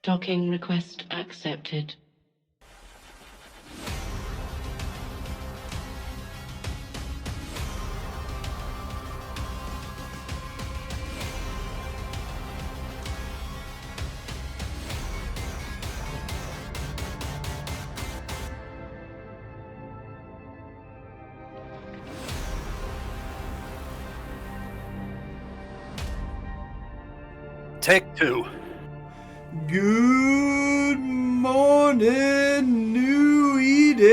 Docking request accepted. Take two. Good morning, New Eden!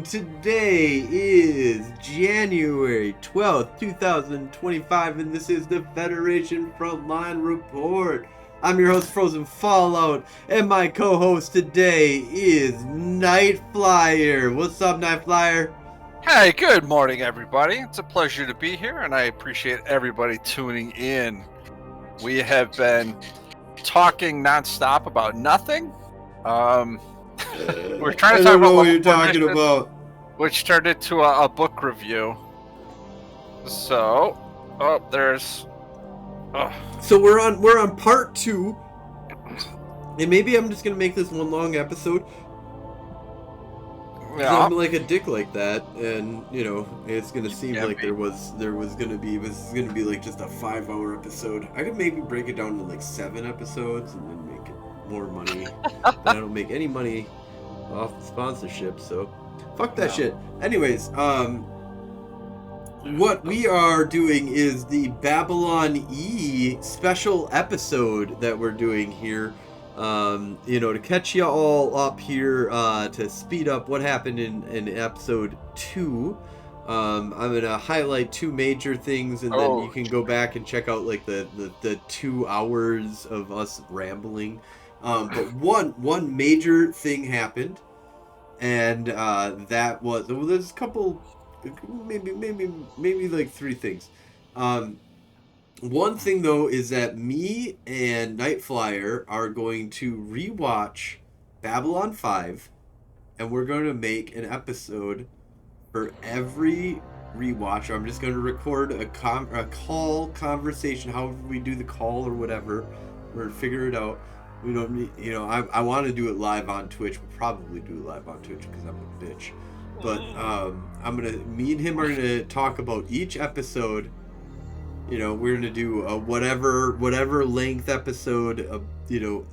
Today is January 12th, 2025, and this is the Federation Frontline Report. I'm your host, Frozen Fallout, and my co-host today is Nightflyer. What's up, Nightflyer? Hey, good morning, everybody. It's a pleasure to be here, and I appreciate everybody tuning in. We have been talking nonstop about nothing. We're trying to talk about what you're talking about. which turned into a book review. So, there's. So we're on part 2, and maybe I'm just gonna make this one long episode. Yeah. I'm like a dick like that, and you know it's gonna seem like this is gonna be like just a 5-hour episode. I could maybe break it down to like 7 episodes and then make it more money. But I don't make any money off the sponsorship, so fuck that shit. Anyways, what we are doing is the Babylon E special episode that we're doing here. To catch you all up here, to speed up what happened in episode 2. I'm gonna highlight 2 major things, and then you can go back and check out like the 2 hours of us rambling. But one major thing happened, and that was, well, there's a couple, maybe like 3 things. One thing, though, is that me and Nightflyer are going to rewatch Babylon 5, and we're going to make an episode for every rewatch. I'm just going to record a call conversation, however we do the call or whatever. We're going to figure it out. We don't need, I want to do it live on Twitch. We'll probably do it live on Twitch because I'm a bitch. But me and him are going to talk about each episode. We're gonna do a whatever length episode of,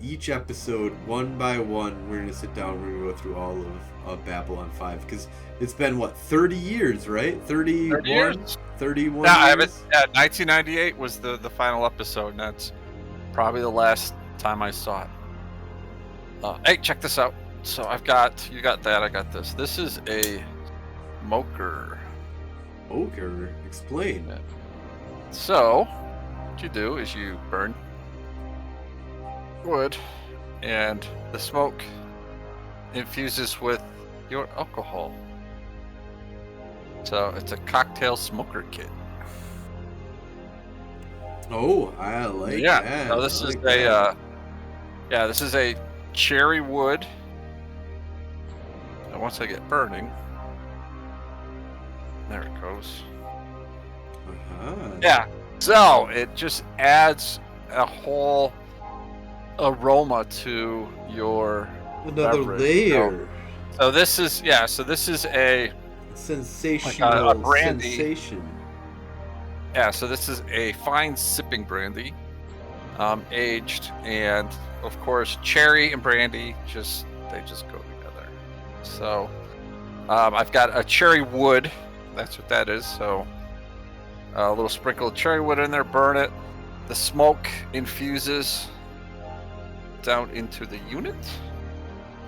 each episode one by one. We're gonna sit down. We're gonna go through all of Babylon 5 because it's been 30 years, right? 31 years. 31 yeah, years? 1998 was the final episode, and that's probably the last time I saw it. Hey, check this out. So you got that, I got this. This is a smoker. Smoker? Explain. Yeah. So, what you do is you burn wood, and the smoke infuses with your alcohol. So it's a cocktail smoker kit. Oh, I like that. Yeah. So this this is a cherry wood. And once I get burning, there it goes. Yeah, so it just adds a whole aroma to your another beverage. layer. So this is a sensational a brandy. Sensation. Yeah, so this is a fine sipping brandy, aged, and of course cherry and brandy they just go together. So I've got a cherry wood. That's what that is. So. A little sprinkle of cherry wood in there, burn it. The smoke infuses down into the unit.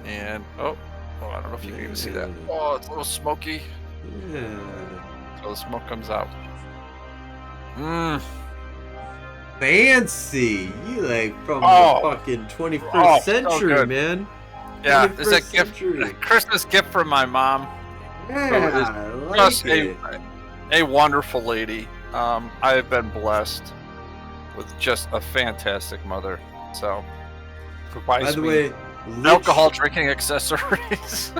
And, I don't know if you can even see that. Oh, it's a little smoky. Yeah. So the smoke comes out. Fancy. You like from the fucking 21st century, so man. Yeah, it's a gift, a Christmas gift from my mom. Yeah, I like it. A wonderful lady. I have been blessed with just a fantastic mother. So, by the way, alcohol drinking accessories.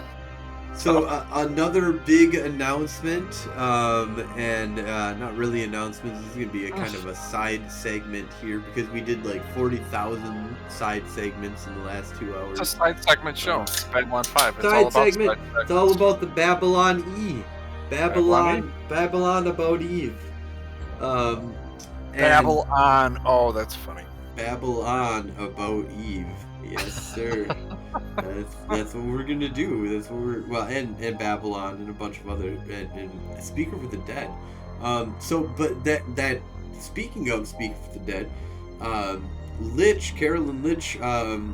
So another big announcement, and not really announcements. This is gonna be a kind of a side segment here because we did like 40,000 side segments in the last 2 hours. It's a side segment show. Babylon 5. It's all Side about segment. side It's all about the Babylon E. Babylon Babylon about Eve. And Babble on. Oh, that's funny. Babble on about Eve. Yes, sir. that's what we're gonna do. That's what we're and Babylon and a bunch of other and Speaker for the Dead. But that speaking of Speaker for the Dead, Carolyn Litch,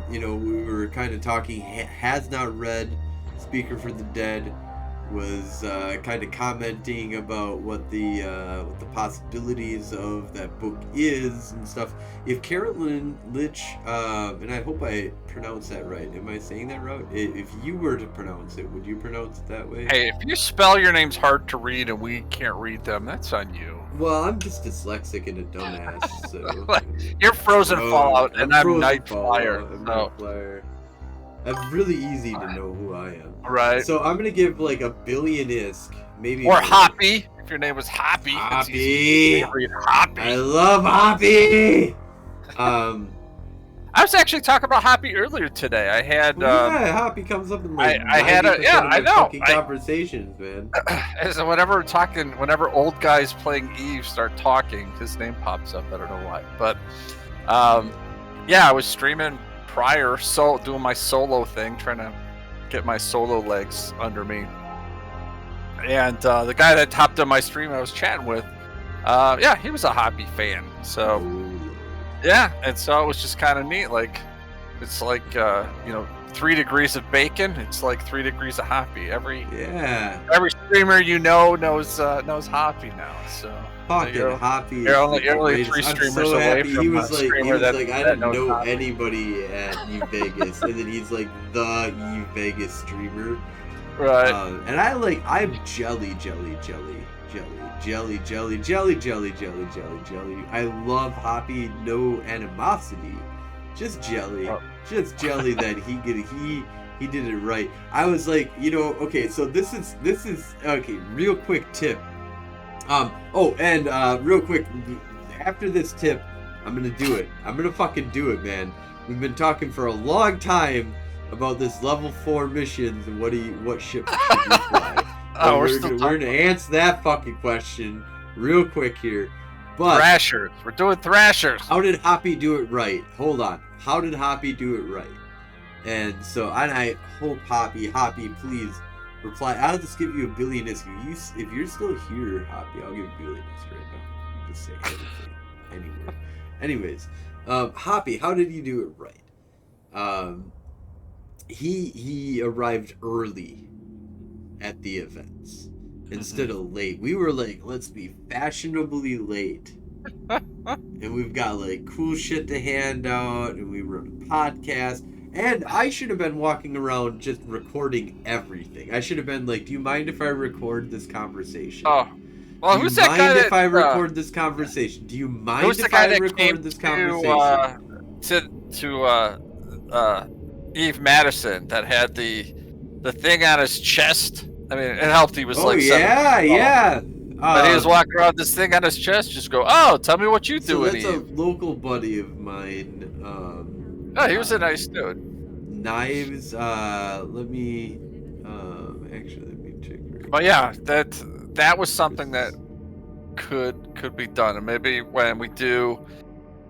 we were kind of talking. Has not read Speaker for the Dead. Was kind of commenting about what the possibilities of that book is and stuff. If Carolyn Litch, and I hope I pronounce that right. Am I saying that right? If you were to pronounce it, would you pronounce it that way? Hey, if you spell your names hard to read and we can't read them, that's on you. Well, I'm just dyslexic and a dumbass. So You're Frozen Fallout and I'm Frozen Nightflyer. Nightflyer. I'm really easy to know who I am. Right. So I'm gonna give like a billion-isk, maybe. Or Hoppy. If your name was Hoppy. Hoppy. Hoppy. I love Hoppy. I was actually talking about Hoppy earlier today. I had. Hoppy comes up in like I had a I know conversations, man. So whenever old guys playing Eve start talking, his name pops up. I don't know why, but I was streaming prior, doing my solo thing, trying to get my solo legs under me. And the guy that hopped on my stream I was chatting with, he was a Hoppy fan. So, and so it was just kind of neat. Like, it's like, 3 degrees of bacon. It's like 3 degrees of Hoppy. Every streamer knows Hoppy now. So. Fucking Hoppy. You're only 3 streamers away from he was a streamer like, I didn't know Hoppy. anybody at Eve Vegas, and then he's like the Eve Vegas streamer. Right. And I'm jelly. I love Hoppy, no animosity, just jelly, just jelly that he did it right. I was like, okay, so this is okay. Real quick tip. Real quick, after this tip, I'm gonna do it. I'm gonna fucking do it, man. We've been talking for a long time about this level 4 missions and what ship should you fly. We're gonna answer that fucking question real quick here. But Thrashers. We're doing Thrashers. How did Hoppy do it right? Hold on. How did Hoppy do it right? And so I hope Hoppy, please reply. I'll just give you a billion isk. If you're still here, Hoppy, I'll give you a billion isk right now. You just say anything. Anywhere. Anyways, Hoppy, how did he do it right? He arrived early at the events instead of late. We were like, let's be fashionably late. And we've got like cool shit to hand out, and we wrote a podcast. And I should have been walking around just recording everything. I should have been like, do you mind if I record this conversation? Oh. Well, who's that guy? Do you mind if I record this conversation? Do you mind if I record this conversation? To Eve Madison that had the thing on his chest. I mean, it helped. He was But he was walking around with this thing on his chest. Just go, tell me what you do. So that's a local buddy of mine. He was a nice dude. Knives. Let me check. But yeah, that was something that could be done, and maybe when we do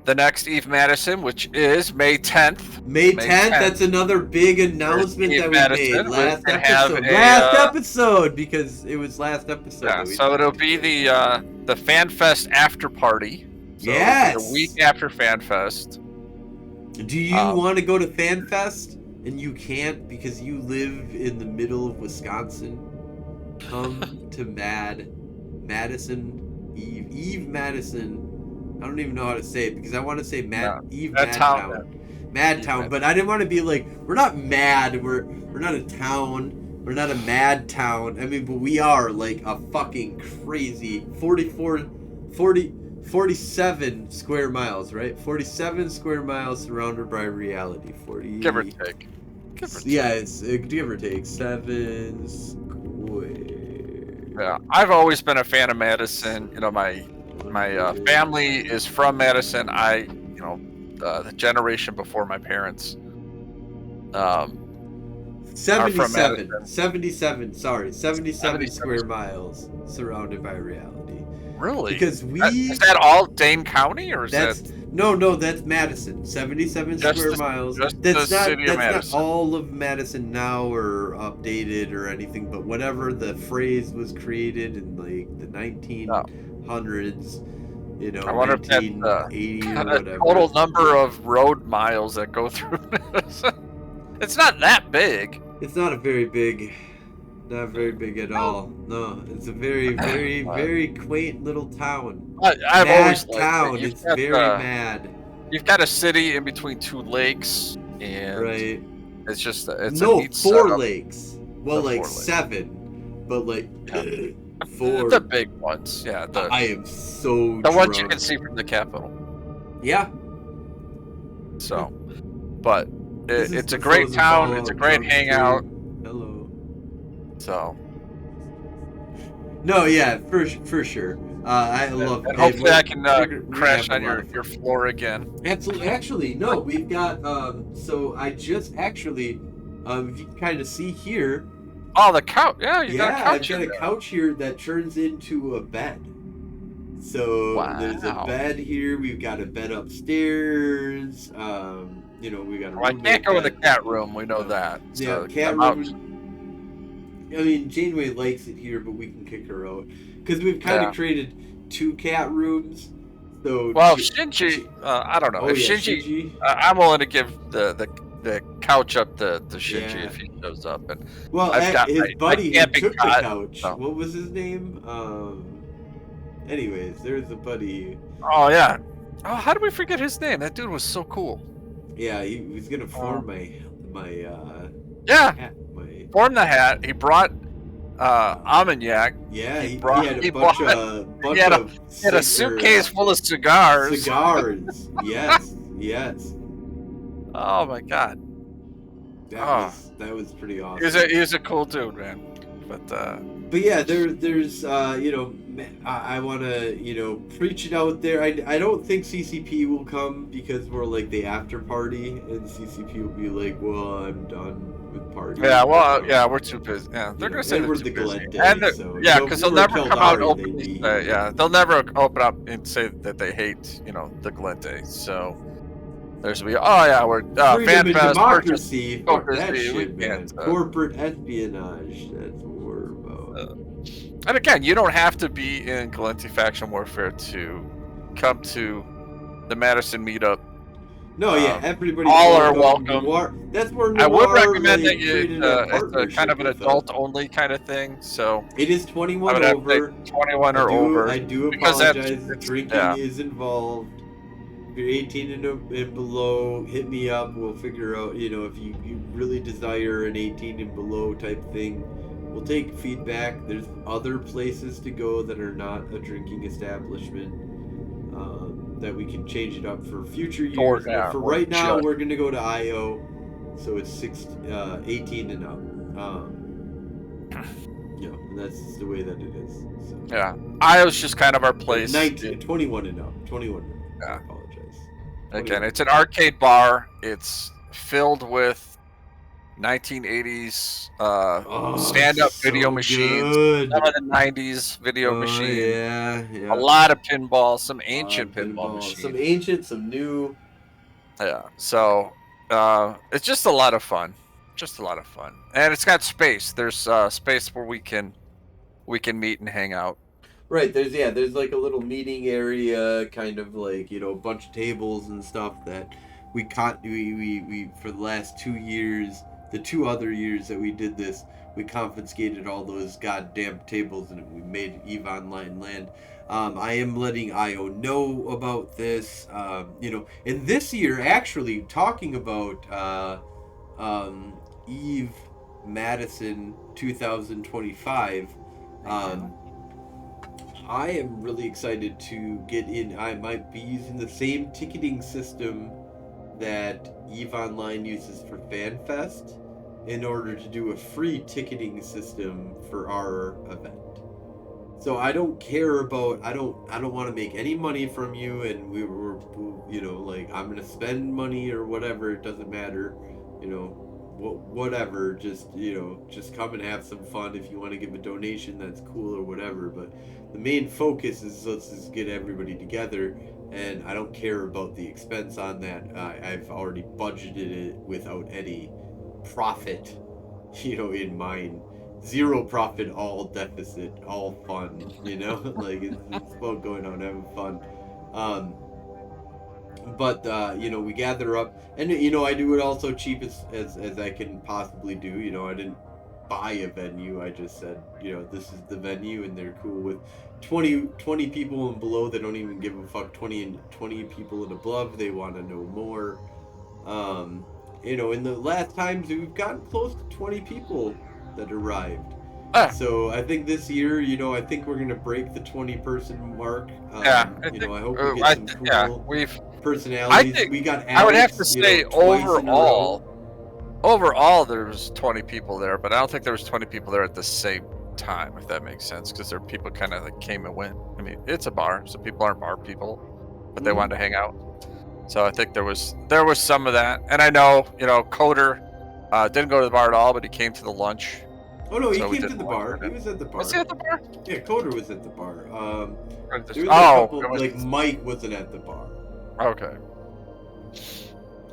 the next Eve Madison, which is May 10th. May 10th. That's another big announcement that we made last episode. Last episode, because it was last episode. Yeah, so it'll be the FanFest after party. So yes. A week after FanFest. Do you want to go to FanFest and you can't because you live in the middle of Wisconsin? Come to Madison, Eve Madison. I don't even know how to say it because I want to say Eve Madtown, but I didn't want to be like, we're not mad, we're not a town, we're not a mad town. I mean, but we are like a fucking crazy 47 square miles, right? 47 square miles surrounded by reality. 40, give or take. Give or take. Yeah, it's give or take 7 square. Yeah, I've always been a fan of Madison. You know, my family is from Madison. The generation before my parents are from 77. Madison. 77. Sorry, 77 square 77. miles surrounded by reality. Really? Because Is that all Dane County, or is that's that no, that's Madison. 77 just square the, miles. just That's the not city of Madison? not all of Madison now or updated or anything, but whenever the phrase was created in like the 1900s, you know, I wonder if that's 1980 or the whatever. total number of road miles that go through Madison. It's not that big. It's not very big at all. No, it's a very, very, very quaint little town. I've Mad always liked town. it. It's very mad. You've got a city in between two lakes, and Right. it's just a neat 4 setup. lakes. Well, The like 4 lakes. 7, but like Yeah. 4. The big ones, yeah. I am so The ones you drunk. can see from the Capitol. Yeah. So, but This is it's a the great Frozen town. Fallout It's a great drunk hangout. food. Hello. So, No, yeah, for sure. I love. and hopefully I can we're gonna crash have a on lot of your floor again. Absolutely. Actually, no, we've got. So I just actually, if you can kind of see here. Oh, the couch. Yeah, you got a Yeah, couch. I've got in a there. couch here that turns into a bed. So there's a Wow. bed here. We've got a bed upstairs. You know, we got a Well, I roommate can't go in the bed. cat room. We know that. Yeah, So cat I'm out. room. I mean, Janeway likes it here, but we can kick her out because we've kind of Yeah. created 2 cat rooms. So Well, Shinji, I don't know. Oh If yeah, Shinji, I'm willing to give the couch up to Shinji Yeah. if he shows up. And Well, I've got his my buddy who camping took the cot, couch. so. What was his name? Anyways, there's a buddy. Oh yeah. Oh, how did we forget his name? That dude was so cool. Yeah, he was gonna form Yeah, my. form the hat. He brought Armagnac. Yeah, He he brought- had he a bunch brought- of he had a- of He had a suitcase full of cigars. cigars. Yes, yes. Oh my god. That was pretty He awesome. was a cool dude, man. But yeah, there's you know, I want to, you know, preach it out there. I don't think CCP will come because we're like the after party, and CCP will be like, well, I'm done with parties. yeah, well, yeah, we're too busy. Yeah, they're gonna say and they're we're too the busy. Galente, And so, yeah, you know, because if we they'll were never come out Caldari, openly. they'd be- Yeah, they'll never open up and say that they hate, you know, the Galente. So there's be, oh yeah, we're Freedom fan and fest, democracy. Oh, Fuck that busy, we shit, man. can't, Corporate espionage. That's what we're about. And again, you don't have to be in Galente faction warfare to come to the Madison meetup. No, yeah, everybody. all are welcome. Noir, that's where I would Noir, recommend like, that you created a it's a partnership kind of an with us. adult-only kind of thing. So It is I 21 would have to over. say 21 or over. I do because that's- apologize. Drinking yeah. is involved. If you're 18 and below, hit me up. We'll figure out, you know, if you really desire an 18 and below type thing. We'll take feedback. There's other places to go that are not a drinking establishment that we can change it up for future years. Or, But yeah, for or right now, just- we're going to go to IO. So it's 18 and up. Yeah, and that's the way that it is. So. Yeah, Io's just kind of our place. 21 and up. 21 and up. Yeah. I apologize. Again, it's an arcade bar. It's filled with 1980s stand-up so video machines. good. Some of the 90s video machines. Yeah. A lot of pinball, some ancient pinball machines. Some ancient, some new. Yeah. So it's just a lot of fun. Just a lot of fun. And it's got space. There's space where we can meet and hang out. Right, there's like a little meeting area, kind of like, you know, a bunch of tables and stuff that we for the last 2 years, the 2 other years that we did this, we confiscated all those goddamn tables and we made EVE Online land. I am letting IO know about this, you know, and this year, actually, talking about EVE Madison 2025, I am really excited to get in. I might be using the same ticketing system that EVE Online uses for FanFest. in order to do a free ticketing system for our event. So I don't care about I don't want to make any money from you, and we were like I'm gonna spend money or whatever. It doesn't matter, whatever. Just come and have some fun. If you want to give a donation, that's cool or whatever. But the main focus is let's just get everybody together, and I don't care about the expense on that. I've already budgeted it without any profit, in mind. Zero profit, all deficit, all fun, like it's about going out and having fun. But we gather up, and I do it also cheap as I can possibly do. I didn't buy a venue. I just said, this is the venue, and they're cool with 20 people and below. They don't even give a fuck. 20 people and above, they want to know more. In the last times we've gotten close to 20 people that arrived. So I think this year, I think we're gonna break the 20-person mark. I hope we get some cool personalities. We got Alex, I would have to say overall, there was 20 people there, but I don't think there was 20 people there at the same time, if that makes sense, because there are people kind of like came and went. I mean, it's a bar, so people aren't bar people, but they wanted to hang out. So I think there was some of that, and I know Coder didn't go to the bar at all, but he came to the lunch. Oh no, he came to the bar. He was at the bar. Was he at the bar? Yeah, Coder was at the bar. There was a couple, like Mike wasn't at the bar. Okay.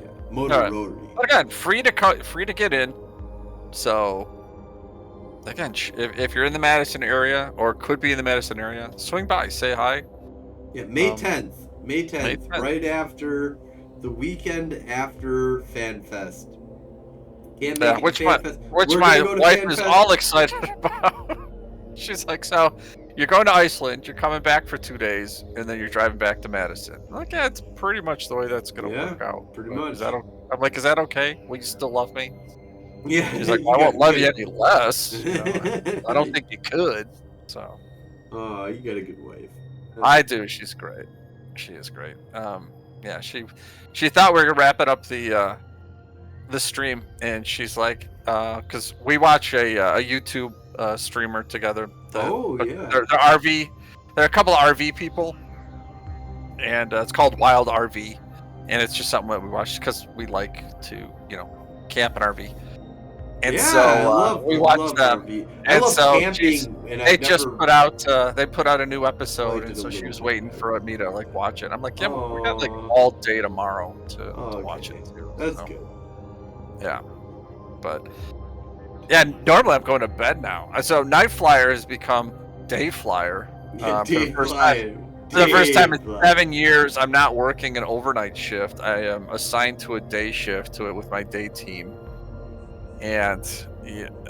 Yeah, Rotary. But again, free to get in. So again, if you're in the Madison area or could be in the Madison area, swing by, say hi. Yeah, May 10th. May 10th, right after the weekend after FanFest. Which my wife is all excited about. She's like, so you're going to Iceland, you're coming back for 2 days, and then you're driving back to Madison. I'm like, yeah, it's pretty much the way that's going to work out. Pretty much. I'm like, is that okay? Will you still love me? Yeah. He's like, well, I won't love you any less. I don't think you could. So. Oh, you got a good wife. I do. She's great. She is great. Yeah, she thought we were gonna wrap it up the stream, and she's like, because we watch a YouTube streamer together. They're RV. They're a couple of RV people, and it's called Wild RV, and it's just something that we watch because we like to camp and RV. And we watched them. I love camping. They put out a new episode, and so she was waiting for me to like watch it. I'm like, yeah, we got like all day tomorrow to watch it too. That's good. Yeah, but yeah, normally I'm going to bed now. So Nightflyer has become Day Flyer. For the first time in 7 years, I'm not working an overnight shift. I am assigned to a day shift with my day team. And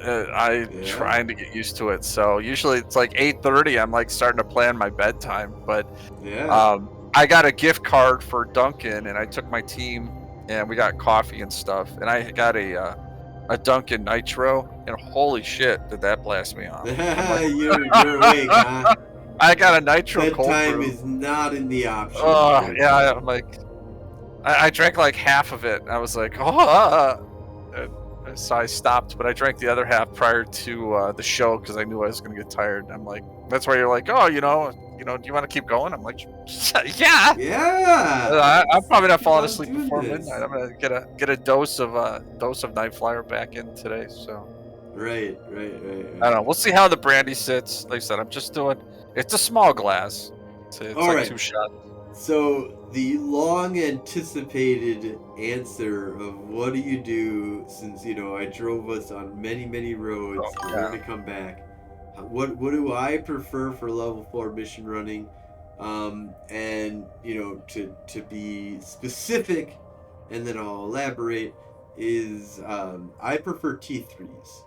I'm trying to get used to it. So usually it's like 8:30. I'm like starting to plan my bedtime. But I got a gift card for Dunkin', and I took my team, and we got coffee and stuff. And I got a Dunkin' Nitro, and holy shit, did that blast me off! You're awake, huh? I got a Nitro cold brew. Bedtime is not in the option. Oh yeah, I'm like, I drank like half of it. And I was like, so I stopped, but I drank the other half prior to the show because I knew I was going to get tired. I'm like, that's why you're like, do you want to keep going? I'm like, yeah. Yeah. I'm probably not falling asleep before midnight. I'm going to get a dose of Nightflyer back in today. So. Right. I don't know. We'll see how the brandy sits. Like I said, I'm just doing. It's a small glass. It's like 2 shots. So the long anticipated answer of what do you do, since I drove us on many roads to come back. What do I prefer for level 4 mission running? And to be specific, and then I'll elaborate, is I prefer T3s.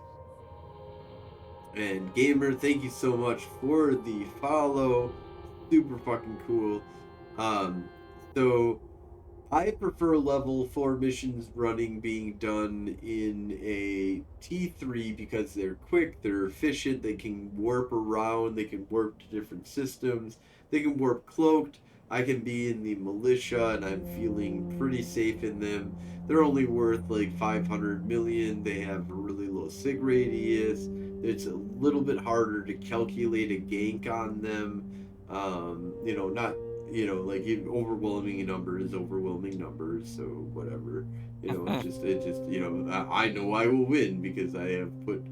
And Gamer, thank you so much for the follow. Super fucking cool. So I prefer level 4 missions running being done in a T3 because they're quick, they're efficient, they can warp around, they can warp to different systems, they can warp cloaked. I can be in the militia and I'm feeling pretty safe in them. They're only worth like 500 million. They have a really low sig radius. It's a little bit harder to calculate a gank on them. Not like overwhelming number is overwhelming numbers, so whatever. I know I will win because I have put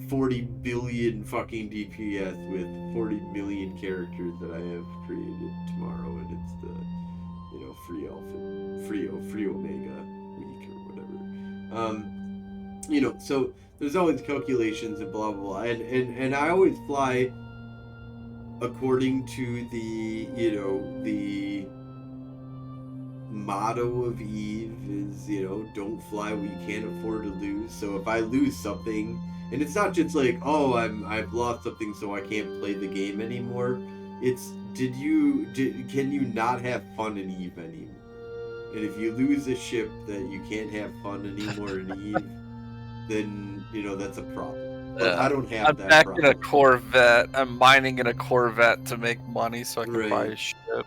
40 billion fucking DPS with 40 million characters that I have created tomorrow, and it's the free alpha, free omega week or whatever. So there's always calculations and blah blah blah, and I always fly according to the motto of Eve is, don't fly what you can't afford to lose. So if I lose something, and it's not just like, oh, I've lost something so I can't play the game anymore. It's can you not have fun in Eve anymore? And if you lose a ship that you can't have fun anymore in Eve, then that's a problem. But I don't have that back problem. in a Corvette. I'm mining in a Corvette to make money so I can Right. buy a ship.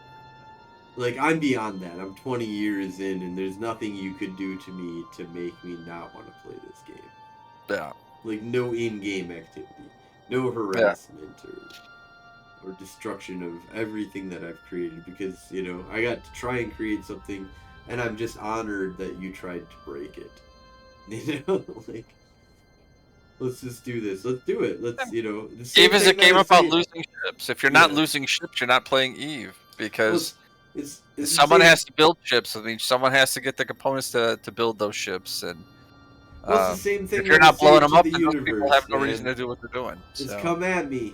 Like, I'm beyond that. I'm 20 years in, and there's nothing you could do to me to make me not want to play this game. Yeah. Like, no in-game activity, no harassment or destruction of everything that I've created, because I got to try and create something, and I'm just honored that you tried to break it. Like, let's just do this. Let's do it. Let's Eve is a game about losing ships. If you're not losing ships, you're not playing Eve, because someone has to build ships. I mean, someone has to get the components to build those ships, and it's the same thing. if you're not blowing them up, the then those people have no reason to do what they're doing. Just come at me.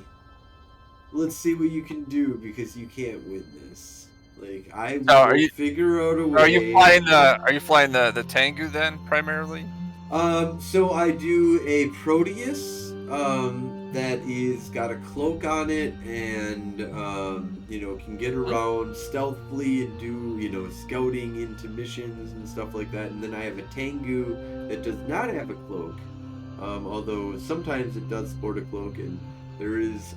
Let's see what you can do, because you can't win this. Like, I will figure out a way. Are you flying the Tengu then primarily? So I do a Proteus that is got a cloak on it, and can get around stealthily and do scouting into missions and stuff like that. And then I have a Tengu that does not have a cloak, although sometimes it does sport a cloak, and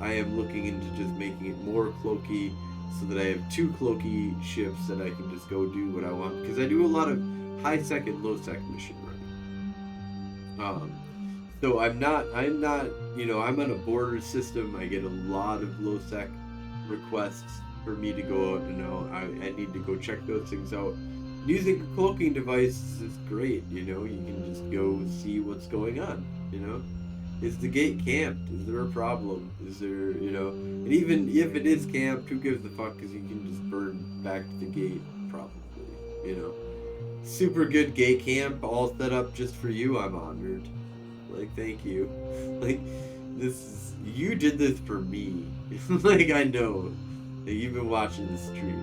I am looking into just making it more cloaky, so that I have 2 cloaky ships that I can just go do what I want, because I do a lot of high sec and low sec mission running. So I'm on a border system. I get a lot of low sec requests for me to go out, I need to go check those things out. Using a cloaking device is great, you can just go see what's going on, Is the gate camped? Is there a problem? Is there, and even if it is camped, who gives a fuck, because you can just burn back to the gate, probably, Super good gate camp, all set up just for you, I'm honored. Like, thank you. Like, you did this for me. Like, I know. Like, you've been watching the stream.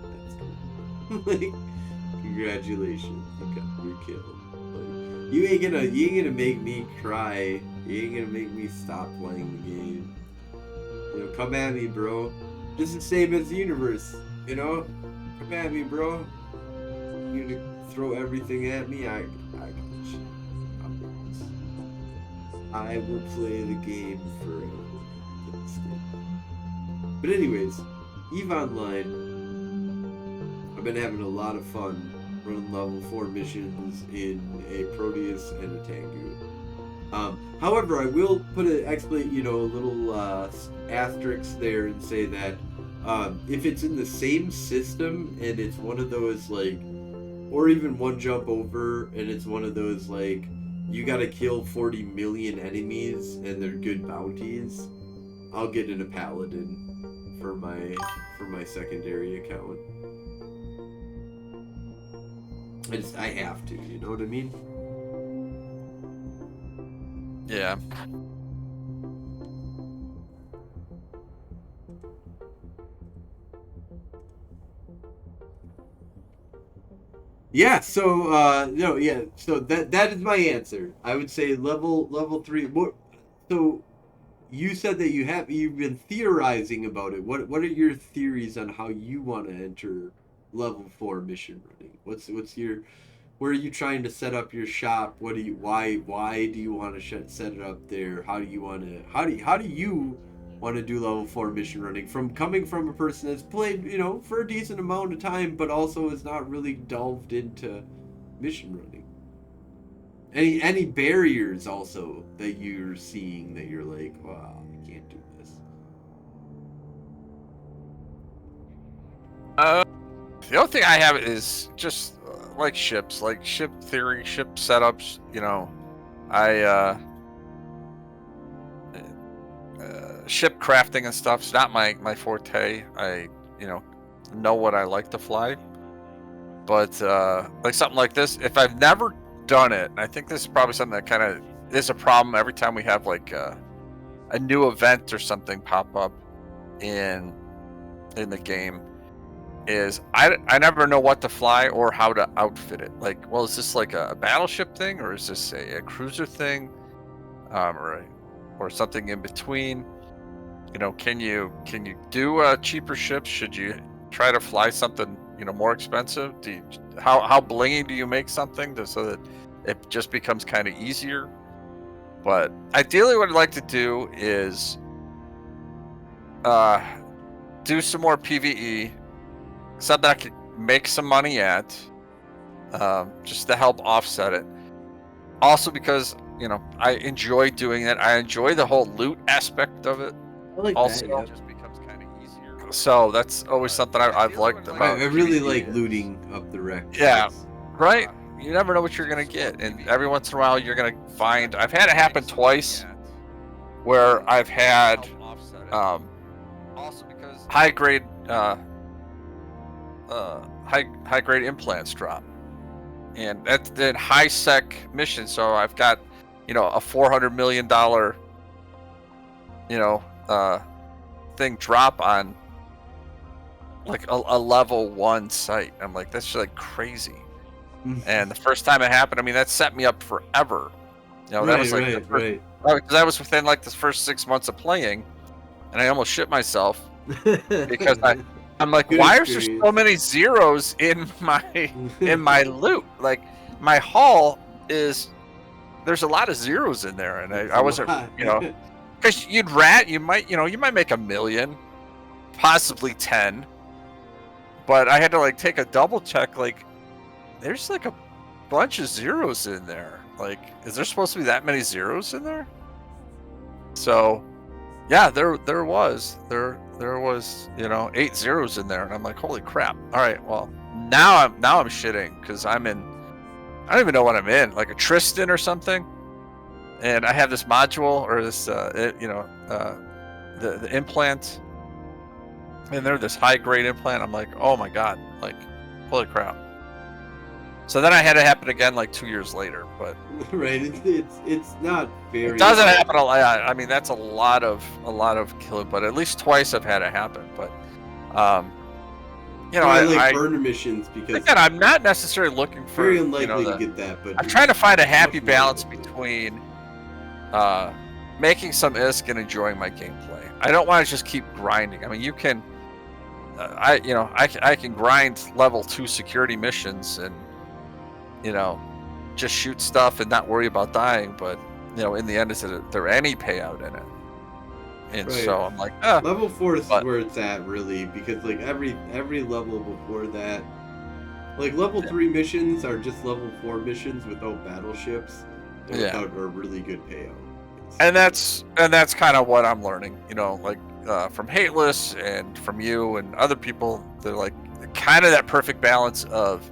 That's cool. Like, congratulations, you got your kill. Like, you ain't gonna make me cry. You ain't gonna make me stop playing the game. Come at me, bro. Just the same as the universe, Come at me, bro. You gonna throw everything at me? I got you. I will play the game forever. But anyways, EVE Online, I've been having a lot of fun running level 4 missions in a Proteus and a Tengu. However, I will put a little asterisk there and say that if it's in the same system and it's one of those or even one jump over and it's one of those you gotta kill 40 million enemies and they're good bounties, I'll get in a paladin for my secondary account. I have to, you know what I mean? Yeah. Yeah, so so that is my answer. I would say level 3. So you said that you've been theorizing about it. What are your theories on how you want to enter level 4 mission running? What's your, where are you trying to set up your shop? Why do you want to set it up there? How do you want to do level 4 mission running. From coming from a person that's played, for a decent amount of time, but also is not really delved into mission running. Any barriers also that you're seeing that you're like, wow, I can't do this? The only thing I have is just like ships, like ship theory, ship setups. Ship crafting and stuff is not my forte. I know what I like to fly, but like something like this, if I've never done it, and I think this is probably something that kind of is a problem every time we have like a new event or something pop up in the game, is I never know what to fly or how to outfit it. Like, well, is this like a battleship thing, or is this a cruiser thing, or something in between? Can you do cheaper ships? Should you try to fly something more expensive? How blingy do you make something so that it just becomes kind of easier? But ideally, what I'd like to do is do some more PvE, something I could make some money at, just to help offset it. Also, because I enjoy doing it. I enjoy the whole loot aspect of it. I like Also, that, yeah. it just becomes kind of easier. So that's always something I've liked about. I really PvE. like looting up the wreck. Yeah, right. You never know what you're gonna get, and every once in a while you're gonna find. I've had it happen twice, where I've had high grade implants drop, and that's the high sec mission. So I've got a $400 million thing drop on like a level 1 site. I'm like, that's just like crazy. And the first time it happened, I mean, that set me up forever. That was like because that was within like the first 6 months of playing, and I almost shit myself because I'm like, why are there so many zeros in my loot? Like, my haul there's a lot of zeros in there, and I wasn't, because you might make $1 million, possibly 10, but I had to like take a double check. Like, there's like a bunch of zeros in there. Like, is there supposed to be that many zeros in there? So, yeah, there was 8 zeros in there, and I'm like, holy crap! All right, well, now I'm shitting because I don't even know what I'm in, like a Tristan or something, and I have this module or this the implant, and they're this high grade implant. I'm like, oh my god, like, holy crap. So then I had it happen again like 2 years later, but right, it's not very. It doesn't happen a lot. I mean, that's a lot of killing, but at least twice I've had it happen. But I like burner missions because again, I'm not necessarily looking for very unlikely to get that. But I'm trying to find a happy balance between making some ISK and enjoying my gameplay. I don't want to just keep grinding. I mean, you can, I can grind level 2 security missions and just shoot stuff and not worry about dying. But in the end, is there any payout in it? And right. So I'm like, level 4 is where it's at, really, because like every level before that, like level 3 missions are just level 4 missions without battleships and without a really good payout. And that's kind of what I'm learning, like from Hateless and from you and other people. They're like kind of that perfect balance of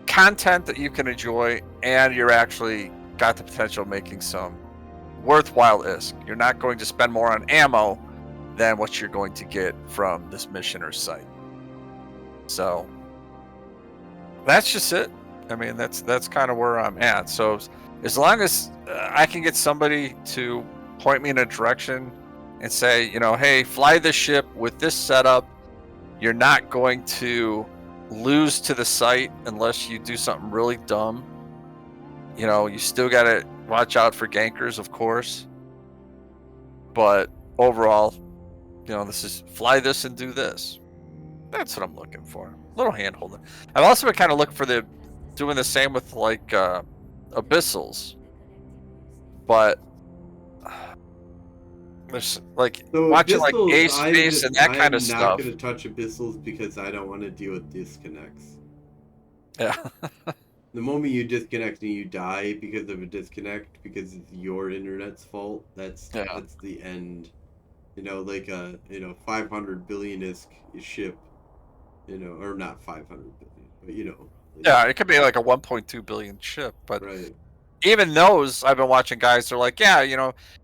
content that you can enjoy, and you're actually got the potential of making some worthwhile ISK. You're not going to spend more on ammo than what you're going to get from this mission or site. So that's just it. I mean, that's kind of where I'm at. So as long as I can get somebody to point me in a direction and say, hey, fly this ship with this setup, you're not going to lose to the site unless you do something really dumb. You still got to watch out for gankers, of course. But overall, this is fly this and do this. That's what I'm looking for. A little hand holding. I've also been kind of looking for doing the same with like Abyssals. But There's like So watching like abyssals, A Space and that kind of I'm not stuff. gonna touch abyssals because I don't want to deal with disconnects. Yeah. The moment you disconnect and you die because of a disconnect because it's your internet's fault, that's Yeah. the end. Like a 500 billion isk ship, or not 500 billion, but like, Yeah, it could be like a 1.2 billion ship, but right. even those, I've been watching guys. They're like, yeah,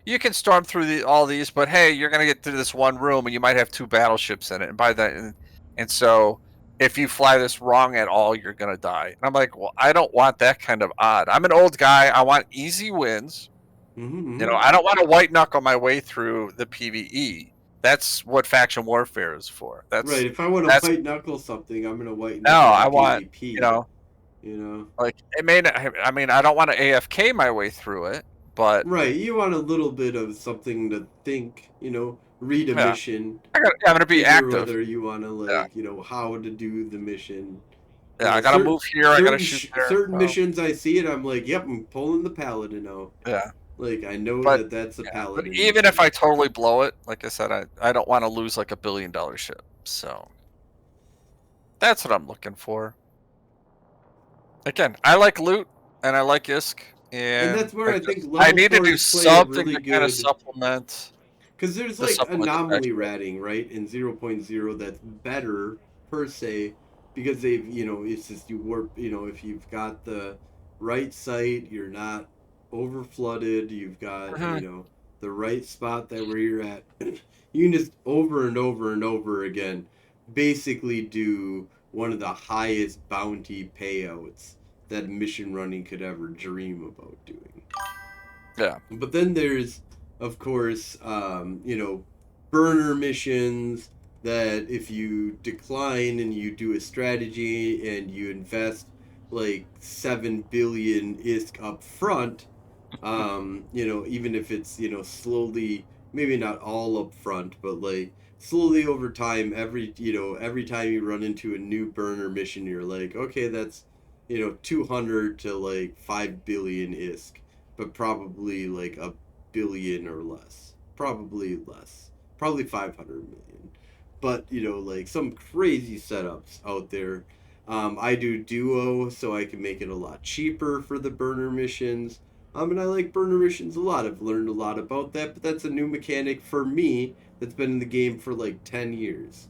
you can storm through all these, but hey, you're gonna get to this one room, and you might have 2 battleships in it, and by that, and so if you fly this wrong at all, you're gonna die. And I'm like, well, I don't want that kind of odd. I'm an old guy. I want easy wins. Mm-hmm. I don't want to white knuckle my way through the PVE. That's what faction warfare is for. Right. If I want to That's white knuckle something, I'm gonna white no. knuckle the I want PvP. like it may not. I mean, I don't want to AFK my way through it, but Right. You want a little bit of something to think. Read a yeah, mission. I'm gonna be Figure active. whether you want to Yeah, how to do the mission. yeah. I gotta move here. I gotta shoot there. Certain So, missions I see it, I'm like, yep, I'm pulling the paladin out. yeah, Like I know but that that's a but paladin even if mission. I totally blow it, like I said, I don't want to lose like $1 billion ship. So that's what I'm looking for. Again, I like loot and I like ISK, And and that's where I think I level need to do fours play a something really to kind of good. supplement Because there's the like supplement the anomaly faction. ratting, right, in 0.0 that's better per se because they've, it's just you warp, if you've got the right site, you're not over flooded, you've got, Mhm. the right spot that where you're at. You can just over and over and over again basically do one of the highest bounty payouts that mission running could ever dream about doing. Yeah. But then there's, of course, burner missions that if you decline and you do a strategy and you invest like 7 billion ISK up front, even if it's, slowly, maybe not all up front, but like slowly over time, every time you run into a new burner mission, you're like, okay, that's, 200 to like 5 billion ISK, but probably like a billion or less. Probably less. Probably 500 million. But, like some crazy setups out there. I do duo so I can make it a lot cheaper for the burner missions. And I like burner missions a lot. I've learned a lot about that, but that's a new mechanic for me that's been in the game for like 10 years.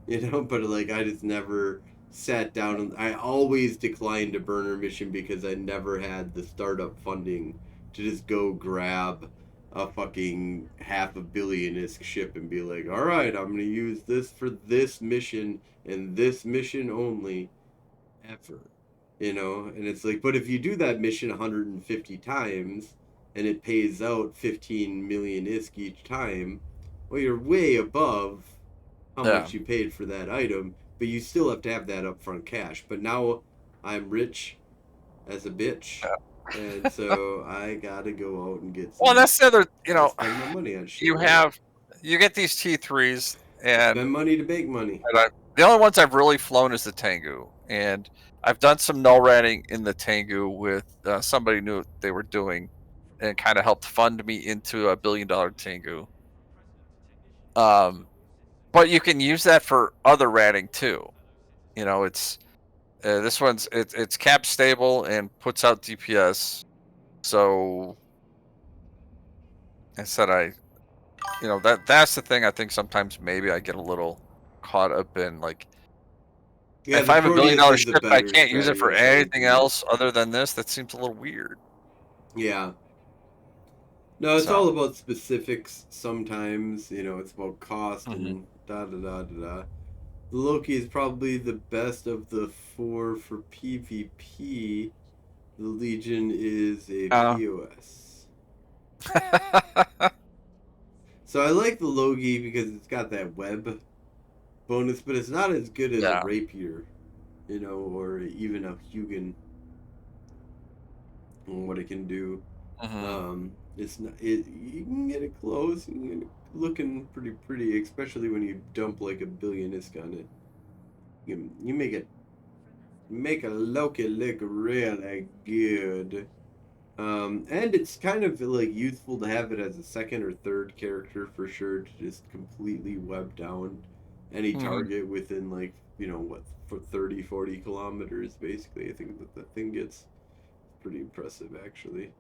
But like I just never sat down and I always declined a burner mission because I never had the startup funding to just go grab a fucking $500 million-isk ship and be like, all right, I'm gonna use this for this mission and this mission only, ever. And it's like, but if you do that mission 150 times and it pays out 15 million isk each time, well, you're way above how Yeah. much you paid for that item, but you still have to have that upfront cash. But now I'm rich as a bitch, and so I gotta go out and get some. Well, that's the other. Spend my money on shit. You Right? you get these T3s, and Spend money to make money. the only ones I've really flown is the Tengu, and I've done some null ratting in the Tengu with somebody knew what they were doing, and kind of helped fund me into a $1 billion Tengu. But you can use that for other ratting too. It's this one's it's cap stable and puts out DPS. So instead, that's the thing. I think sometimes maybe I get a little caught up in like Yeah, if the I have $1 billion Proteus is a ship, I better can't use it for strategist, I anything agree. else other than this. That seems a little weird. Yeah. No, it's all So, about specifics sometimes. It's about cost mhm. and da da da da da. Loki is probably the best of the four for PvP. The Legion is a Uh, POS. So I like the Logi because it's got that web bonus, but it's not as good as a yeah. Rapier, or even a Hugin and what it can do. Hmm. It's not. You can get it close. You can get it looking pretty, especially when you dump like a billion isk on it. You make a Loki look really good. And it's kind of like useful to have it as a second or third character for sure to just completely web down any Mhm. target within like, what, for 30, 40 kilometers basically. I think that the thing gets pretty impressive actually.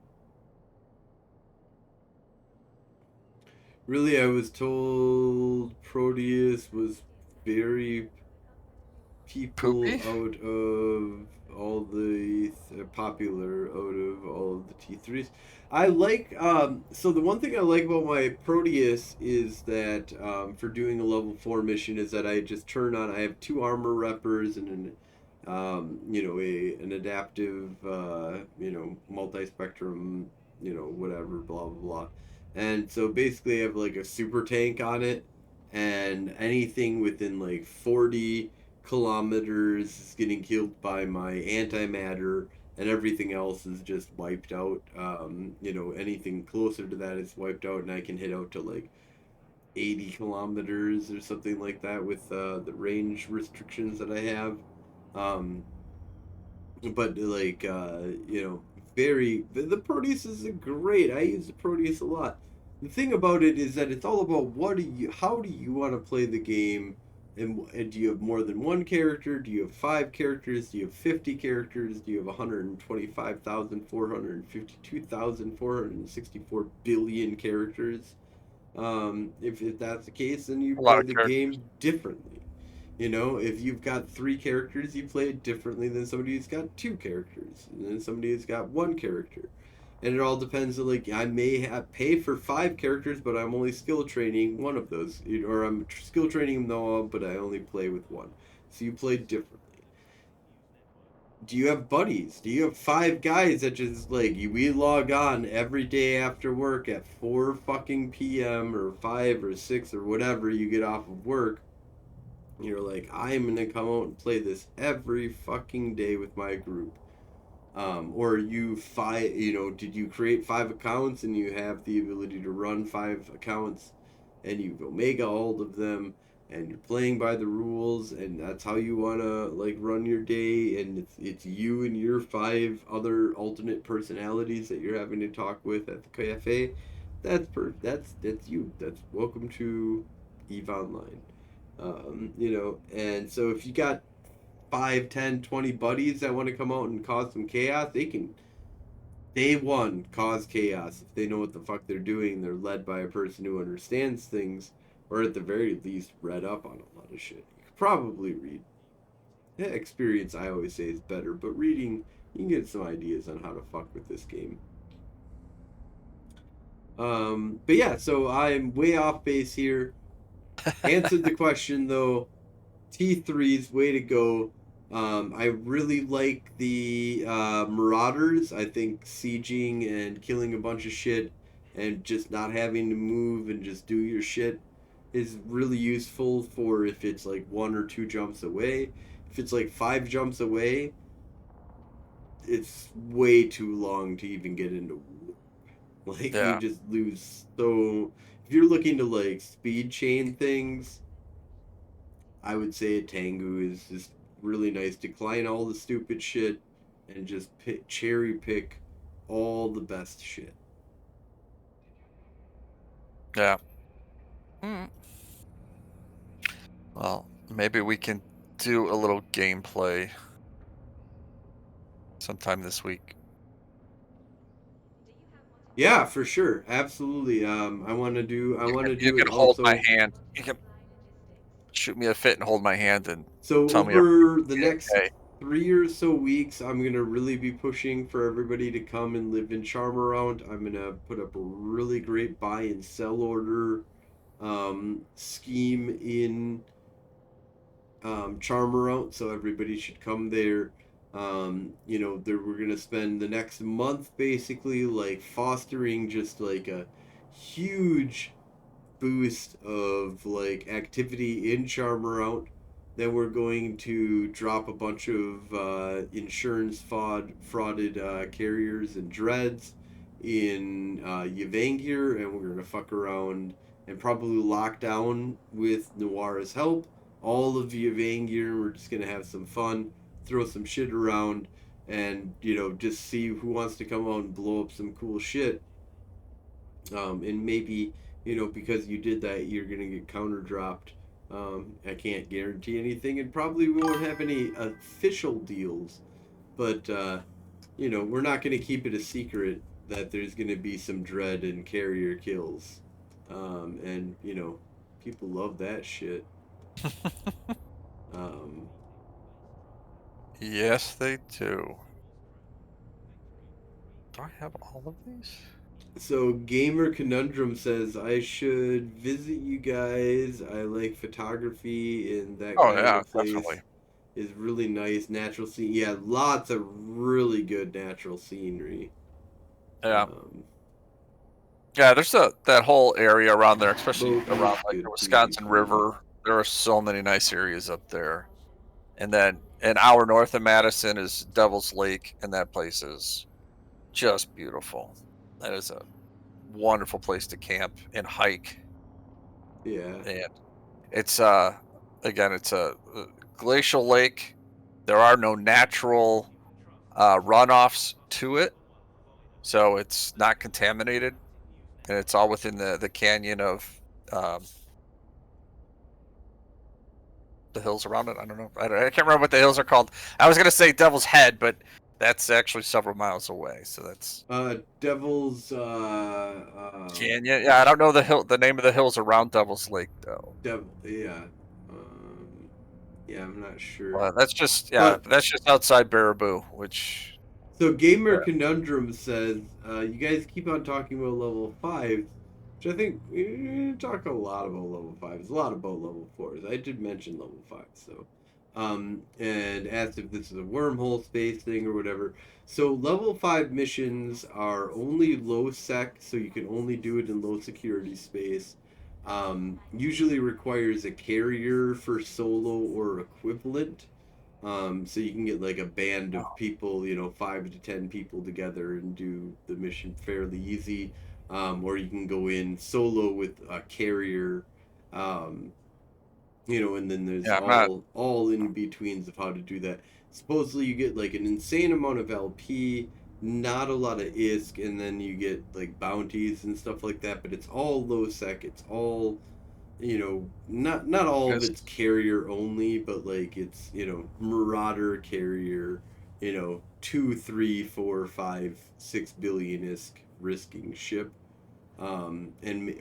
Really, I was told Proteus was very people Poopy? out of all the popular out of all of the T3s. I like so the one thing I like about my Proteus is that for doing a level 4 mission is that I just turn on I have two armor reppers and an an adaptive multi-spectrum, whatever, blah blah blah. And so basically I have like a super tank on it, and anything within like 40 kilometers is getting killed by my antimatter, and everything else is just wiped out. Anything closer to that is wiped out, and I can hit out to like 80 kilometers or something like that with the range restrictions that I have. Um, but like very the Proteus is a great. I use the Proteus a lot. The thing about it is that it's all about how do you want to play the game, and do you have more than one character? Do you have 5 characters? Do you have 50 characters? Do you have 125,452,464 billion characters? If that's the case, then you A lot play of the characters. game differently. If you've got 3 characters, you play it differently than somebody who's got 2 characters, and then somebody who's got 1 character. And it all depends on, like, I may have pay for 5 characters, but I'm only skill training one of those, or I'm skill training them all, but I only play with one. So you play differently. Do you have buddies? Do you have 5 guys that just like we log on every day after work at 4 fucking p.m. or 5 or 6 or whatever you get off of work? You're like, I'm gonna come out and play this every fucking day with my group. Or did you create 5 accounts and you have the ability to run 5 accounts, and you've omega all of them, and you're playing by the rules, and that's how you wanna like run your day, and it's you and your 5 other alternate personalities that you're having to talk with at the cafe. That's you. That's welcome to Eve Online. And so if you got 5, 10, 20 buddies that want to come out and cause some chaos, they can day one cause chaos if they know what the fuck they're doing. They're led by a person who understands things, or at the very least read up on a lot of shit. You could probably read. Yeah, experience I always say is better, but reading you can get some ideas on how to fuck with this game. But yeah, so I'm way off base here. Answered the question though. T3's way to go. I really like the Marauders. I think sieging and killing a bunch of shit and just not having to move and just do your shit is really useful for if it's like 1 or 2 jumps away. If it's like 5 jumps away, it's way too long to even get into war. Like you Yeah. just lose. So if you're looking to like speed chain things, I would say a Tengu is just really nice. Decline all the stupid shit and just cherry pick all the best shit. Yeah. Mm. Well, maybe we can do a little gameplay sometime this week. Yeah, for sure, absolutely. I want to do. I want to You do can it hold my also. hand. You can shoot me a fit and hold my hand and So tell me I'm over the next okay. 3 or so weeks, I'm gonna really be pushing for everybody to come and live in Charmorant. I'm gonna put up a really great buy and sell order scheme in Charmorant, so everybody should come there. We're gonna spend the next month basically like fostering just like a huge boost of like activity in Charmorant. Then we're going to drop a bunch of frauded carriers and dreads in Yvangir, and we're gonna fuck around and probably lock down with Noira's help all of Yvangir. We're just gonna have some fun, throw some shit around, and just see who wants to come out and blow up some cool shit. And maybe because you did that, you're gonna get counter dropped. I can't guarantee anything, and probably won't have any official deals, but we're not gonna keep it a secret that there's gonna be some dread and carrier kills, and people love that shit. Um, Yes, they do. Do I have all of these? So Gamer Conundrum says I should visit you guys. I like photography, and that Oh kind yeah, of place definitely. is really nice. Natural scene, yeah, lots of really good natural scenery. Yeah. Um, Yeah, there's that whole area around there, especially Bogey's around like good the pretty Wisconsin cool. River. There are so many nice areas up there. And then an hour north of Madison is Devil's Lake, and that place is just beautiful. That is a wonderful place to camp and hike. Yeah, And it's again, it's a glacial lake. There are no natural runoffs to it, so it's not contaminated, and it's all within the canyon of um, the hills around it. I don't know. I can't remember what the hills are called. I was gonna say Devil's Head, but that's actually several miles away. So that's Devil's canyon. Yeah, I don't know the name of the hills around Devil's Lake though. Devil, yeah, yeah, I'm not sure, Well, but that's just outside Baraboo, which so Gamer yeah. Conundrum says, you guys keep on talking about level 5s, which I think we talk a lot about level 5s, a lot about level 4s. I did mention level 5s, so. And asked if this is a wormhole space thing or whatever. So level 5 missions are only low sec, so you can only do it in low security space. Usually requires a carrier for solo or equivalent. So you can get like a band of people, 5 to 10 people together and do the mission fairly easy. Or you can go in solo with a carrier. Um, and then there's Yeah, I'm not. all in betweens of how to do that. Supposedly you get like an insane amount of LP, not a lot of ISK, and then you get like bounties and stuff like that. But it's all low sec. It's all not all of it's carrier only, but like it's marauder carrier, 2, 3, 4, 5, 6 billion ISK risking ship, and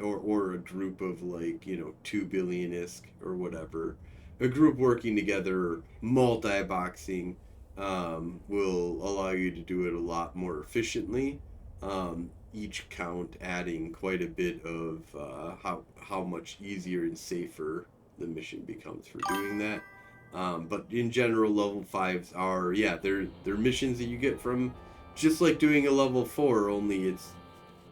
or a group of like 2 billion ISK or whatever, a group working together, multi-boxing, will allow you to do it a lot more efficiently. Each count adding quite a bit of how much easier and safer the mission becomes for doing that. But in general, level 5s are, yeah, they're missions that you get from just like doing a level 4, only it's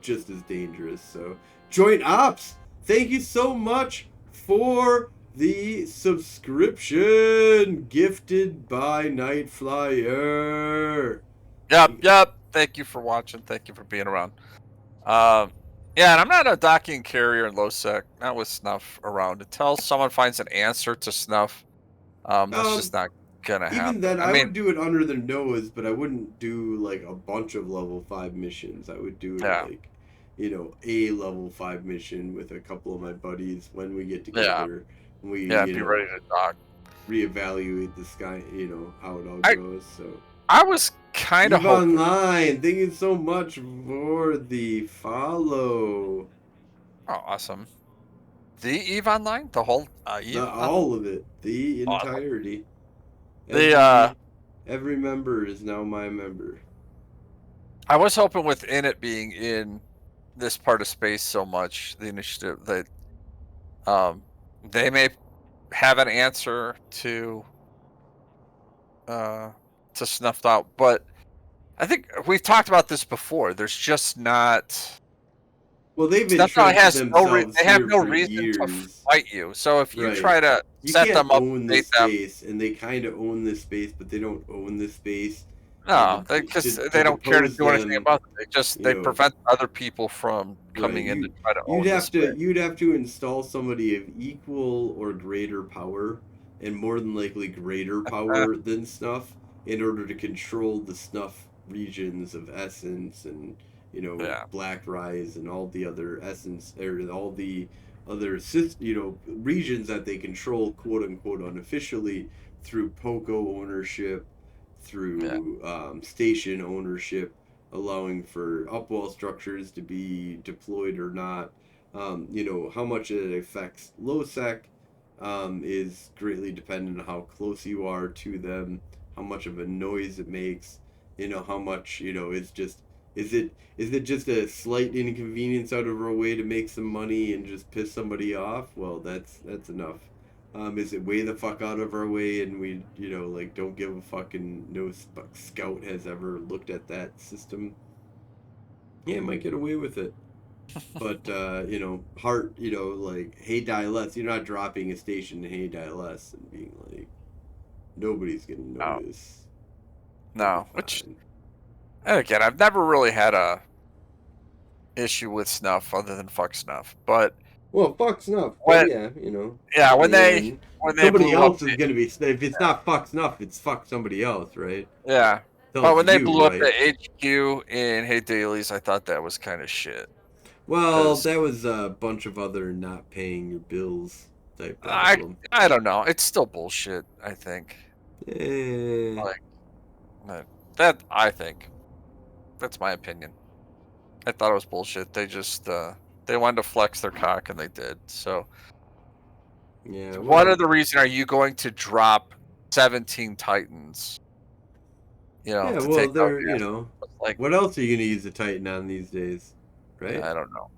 just as dangerous. So, Joint Ops, thank you so much for the subscription gifted by Nightflyer. Yep. Thank you for watching. Thank you for being around. Yeah, and I'm not a docking carrier in low sec, not with snuff around. Until someone finds an answer to snuff, that's just not gonna Even happen. then, I I mean, would do it under the nose, but I wouldn't do like a bunch of level 5 missions. I would do it yeah, like, a level 5 mission with a couple of my buddies when we get yeah, together. We, yeah. Be ready to dock. reevaluate the sky, how it all I goes. So, I was kind of Eve hoping. Online, thank you so much for the follow. Oh, awesome. The Eve Online, the whole Eve. All of it, the Awesome. entirety. The Every member is now my member. I was hoping within it being in this part of space so much, the initiative that they may have an answer to snuffed out, but I think we've talked about this before. There's just not. Well, they've Snuffed out entrenched has no. themselves They have here no for reason to years. fight you. So if you Right. try to You set can't them up, own bait this them. space, and they kind of own this space, but they don't own this space. No, To, because to they don't care to depose do anything them, about it. They you prevent other people from right? coming in to try to own the space. You'd have to install somebody of equal or greater power, and more than likely greater power than Snuff, in order to control the snuff regions of Essence and Yeah. Black Rise and all the other Essence or all the other regions that they control, quote unquote, unofficially through Poco ownership, Yeah. through station ownership, allowing for upwell structures to be deployed or not. How much it affects low sec is greatly dependent on how close you are to them, how much of a noise it makes, how much, it's just is it just a slight inconvenience out of our way to make some money and just piss somebody off? Well, that's enough. Is it way the fuck out of our way and we, like don't give a fuck and no scout has ever looked at that system? Yeah, might get away with it. But heart, like hey die less. You're not dropping a station to hey die less and being like nobody's gonna No. notice. No. Which, and again, I've never really had a issue with snuff other than fuck snuff. But Well, fuck snuff, but when yeah, yeah, in when the they end, when they somebody blew up else is gonna be. If it's not fuck snuff, it's fuck somebody else, right? yeah. So But it's when they you, blew up right? the HQ in Hey Dailies, I thought that was kind of shit. Well, Because that was a bunch of other not paying your bills type I problem. I don't know. It's still bullshit, I think. Eh, Like that I think. That's my opinion. I thought it was bullshit. They just they wanted to flex their cock and they did. So yeah. what Well, other reason are you going to drop 17 Titans, yeah. to Well, take out they're gas? Like, what else are you gonna use a Titan on these days, right? I don't know.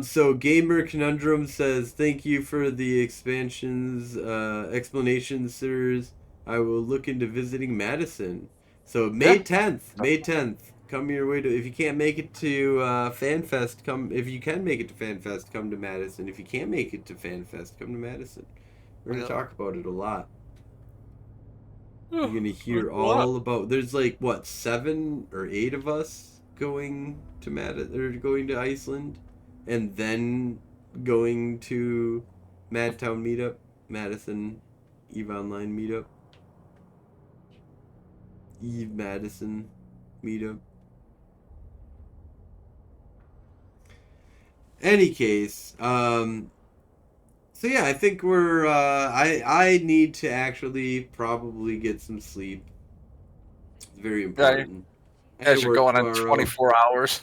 So Gamer Conundrum says, "Thank you for the expansions, explanations, sirs. I will look into visiting Madison." So Yeah. May 10th, come your way to. If you can't make it to FanFest, come. If you can make it to FanFest, come to Madison. If you can't make it to FanFest, come to Madison. We're gonna Yeah. talk about it a lot. Yeah, You're gonna there's hear a lot. all about. There's like what 7 or 8 of us going to going to Iceland, and then going to Madtown meetup, Madison, Eve Online meetup, Eve Madison meetup. Any case, so yeah, I think we're. I need to actually probably get some sleep. It's very Yeah, important. I had to as you're work going on tomorrow. 24 hours.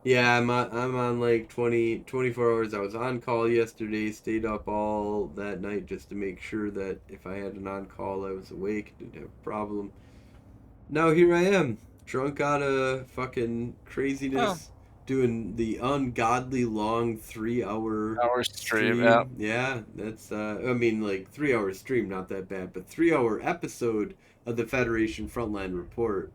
Yeah, I'm on like 24 hours. I was on call yesterday, stayed up all that night just to make sure that if I had an on call I was awake, didn't have a problem. Now here I am, drunk out of fucking Oh, craziness, doing the ungodly long 3 hour hours stream. Yeah. stream. Yeah, that's I mean like 3 hour stream, not that bad, but 3 hour episode of the Federation Frontline Report.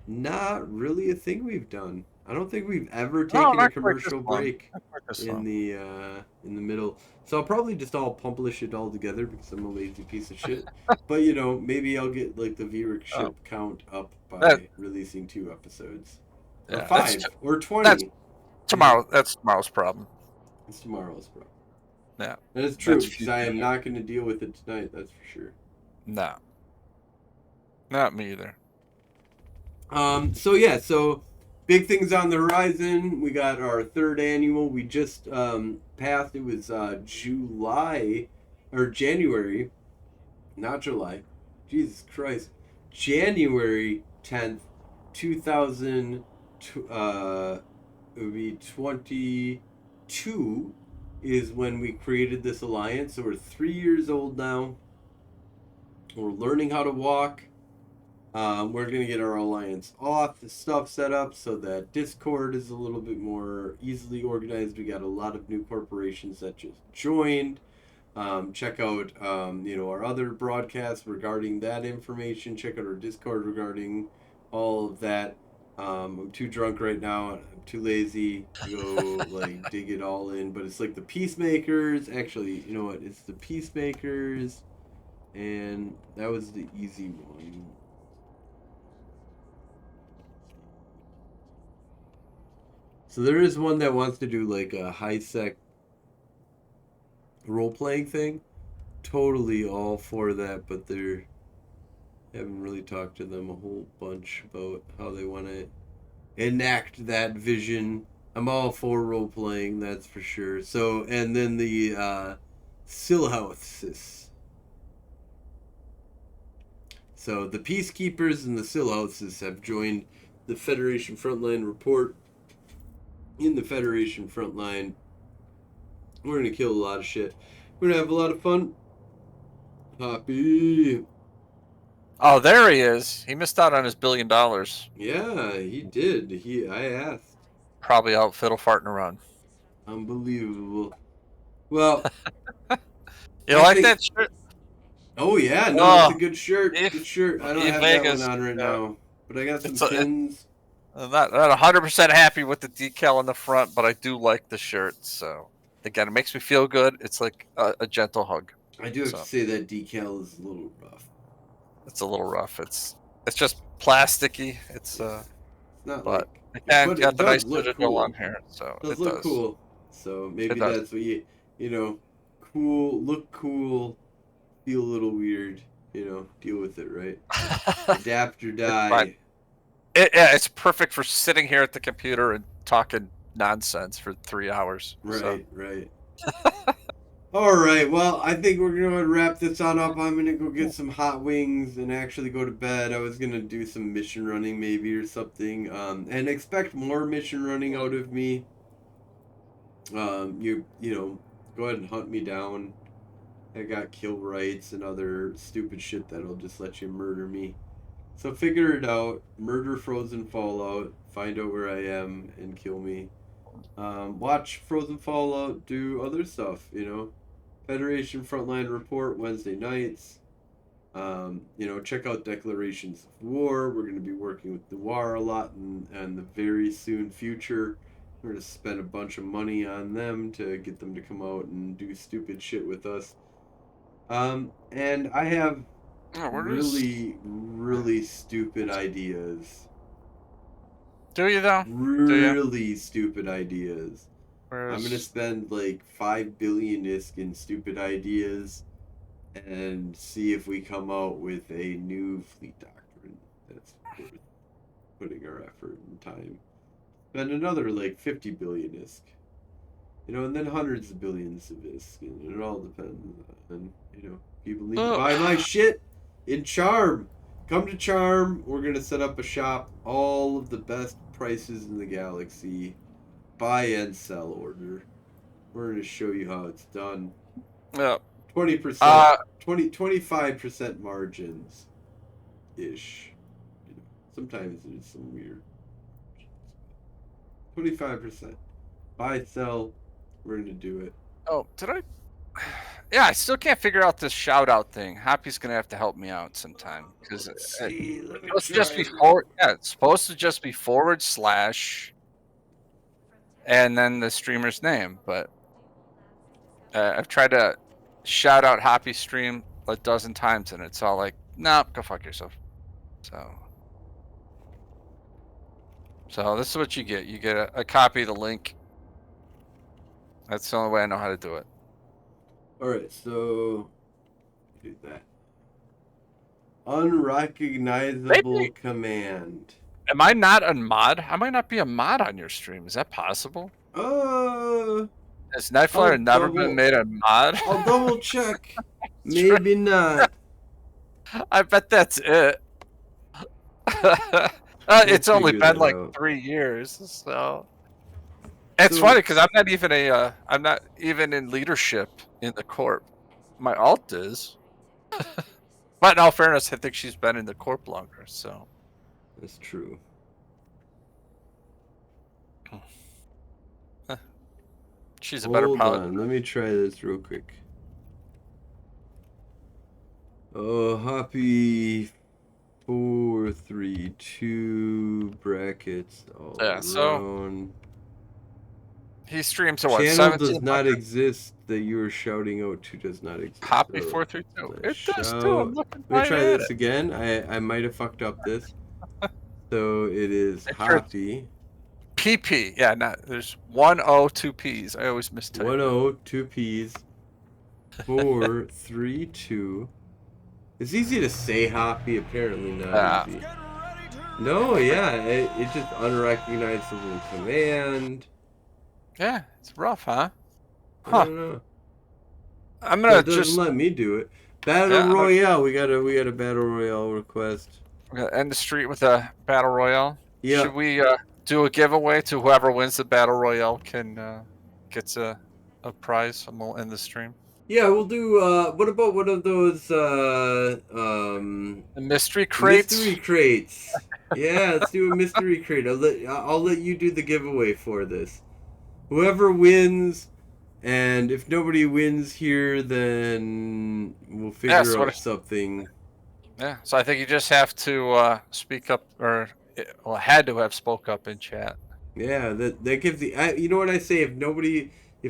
Not really a thing we've done. I don't think we've ever No, taken a not quite this commercial long. break Not quite this in long. the middle. So I'll probably just all publish it all together because I'm a lazy piece of shit. But maybe I'll get like the viewership Oh, count up that by releasing 2 episodes. Or yeah. That's 5 or that's 20. tomorrow. That's tomorrow's problem. It's tomorrow's problem. Yeah. That is That's true because I am future. not going to deal with it tonight, that's for sure. No, not me either. So yeah, so big things on the horizon. We got our 3rd annual. We just passed. It was July or January, not July. Jesus Christ, January 10th, 2000. It would be 22 is when we created this alliance. So we're 3 years old now. We're learning how to walk. We're going to get our alliance off the stuff set up so that Discord is a little bit more easily organized. We got a lot of new corporations that just joined. Check out our other broadcasts regarding that information. Check out our Discord regarding all of that. I'm too drunk right now. I'm too lazy to go like dig it all in. But it's like the Peacemakers. Actually, you know what? It's the Peacemakers, and that was the easy one. So there is one that wants to do like a high sec role playing thing. Totally all for that, but they're Haven't really talked to them a whole bunch about how they want to enact that vision. I'm all for role playing, that's for sure. So, and then the Silhouses. So the Peacekeepers and the Silhouses have joined the Federation Frontline Report. In the Federation Frontline, we're gonna kill a lot of shit. We're gonna have a lot of fun. Happy. Oh, there he is. He missed out on his $1 billion. Yeah, he did. I asked. Probably out fiddle farting around. Unbelievable. Well, You I like think- that shirt? oh yeah, no, Oh, it's a good shirt. Good shirt. I don't have Vegas, that one on right now, but I got some pins. I'm not 100% happy with the decal on the front, but I do like the shirt. So again, it makes me feel good. It's like a gentle hug. I do have to say that decal is a little rough. It's a little rough. It's just plasticky. It's not but like. again, But got it the does nice look digital cool. on here, so It does look cool. So maybe that's what you know, cool, look cool, feel a little weird. You know, deal with it, right? Adapt or die. It's perfect for sitting here at the computer and talking nonsense for 3 hours. Right, right. All right, well, I think we're going to wrap this on up. I'm going to go get some hot wings and actually go to bed. I was going to do some mission running maybe or something. And expect more mission running out of me. You know, go ahead and hunt me down. I got kill rights and other stupid shit that'll just let you murder me. So figure it out. Murder Frozen Fallout. Find out where I am and kill me. Watch Frozen Fallout. Do other stuff. You know, Federation Frontline Report Wednesday nights. You know, check out Declarations of War. We're going to be working with Noir a lot in the very soon future. We're going to spend a bunch of money on them to get them to come out and do stupid shit with us. And I have really stupid ideas. Do you though? Really stupid ideas. Where's... I'm gonna spend like 5 billion ISK in stupid ideas and see if we come out with a new fleet doctrine that's worth putting our effort and time. Spend another like 50 billion ISK. You know, and then hundreds of billions of ISK, and it all depends on, you know, people need to buy my shit in Charm. Come to Charm. We're going to set up a shop. All of the best prices in the galaxy. Buy and sell order. We're going to show you how it's done. Yeah. 20%, 25% margins ish. You know, sometimes there's some weird 25%. Buy, sell. We're going to do it. Oh, did I? Yeah, I still can't figure out this shout out thing. Happy's gonna have to help me out sometime because it's supposed to just be forward. Yeah, it's supposed to just be / and then the streamer's name. But I've tried to shout out Happy stream a dozen times, and it's all like, "Nah, go fuck yourself." So this is what you get. You get a copy of the link. That's the only way I know how to do it. Alright, so do that. Unrecognizable command. Am I not a mod? I might not be a mod on your stream. Is that possible? Has Nightflyer never been made a mod? I'll double check. Maybe not. I bet that's it. It's only been like 3 years, so it's funny because I'm not even in leadership in the corp. My alt is, but in all fairness, I think she's been in the corp longer. So that's true. She's a better pilot. Hold on, let me try this real quick. Oh, Happy 432 brackets all around. So he streams to what? Channel does not exist that you are shouting out to does not exist. Happy 432. It does too. Let me try this again. I might have fucked up this. So it is Happy. PP. Yeah, there's 1 O 2 P's. I always mistype. 1 O 2 P's. 432. It's easy to say Hoppy, apparently not Yeah. easy. No, yeah, it just unrecognizable command. Yeah, it's rough, huh? I Huh. don't know. I'm So gonna it doesn't just let me do it. Battle yeah, Royale. We got a Battle Royale request. I'm gonna end the street with a battle royale. Yeah. Should we do a giveaway to whoever wins the battle royale can gets a prize and we'll end the stream. Yeah, we'll do what about one of those The mystery crates. mystery crates? Yeah, let's do a mystery crate. I'll let you do the giveaway for this. Whoever wins, and if nobody wins here, then we'll figure out something. Yeah, so I think you just have to speak up, or well, had to have spoke up in chat. Yeah, that gives the you know what I say, if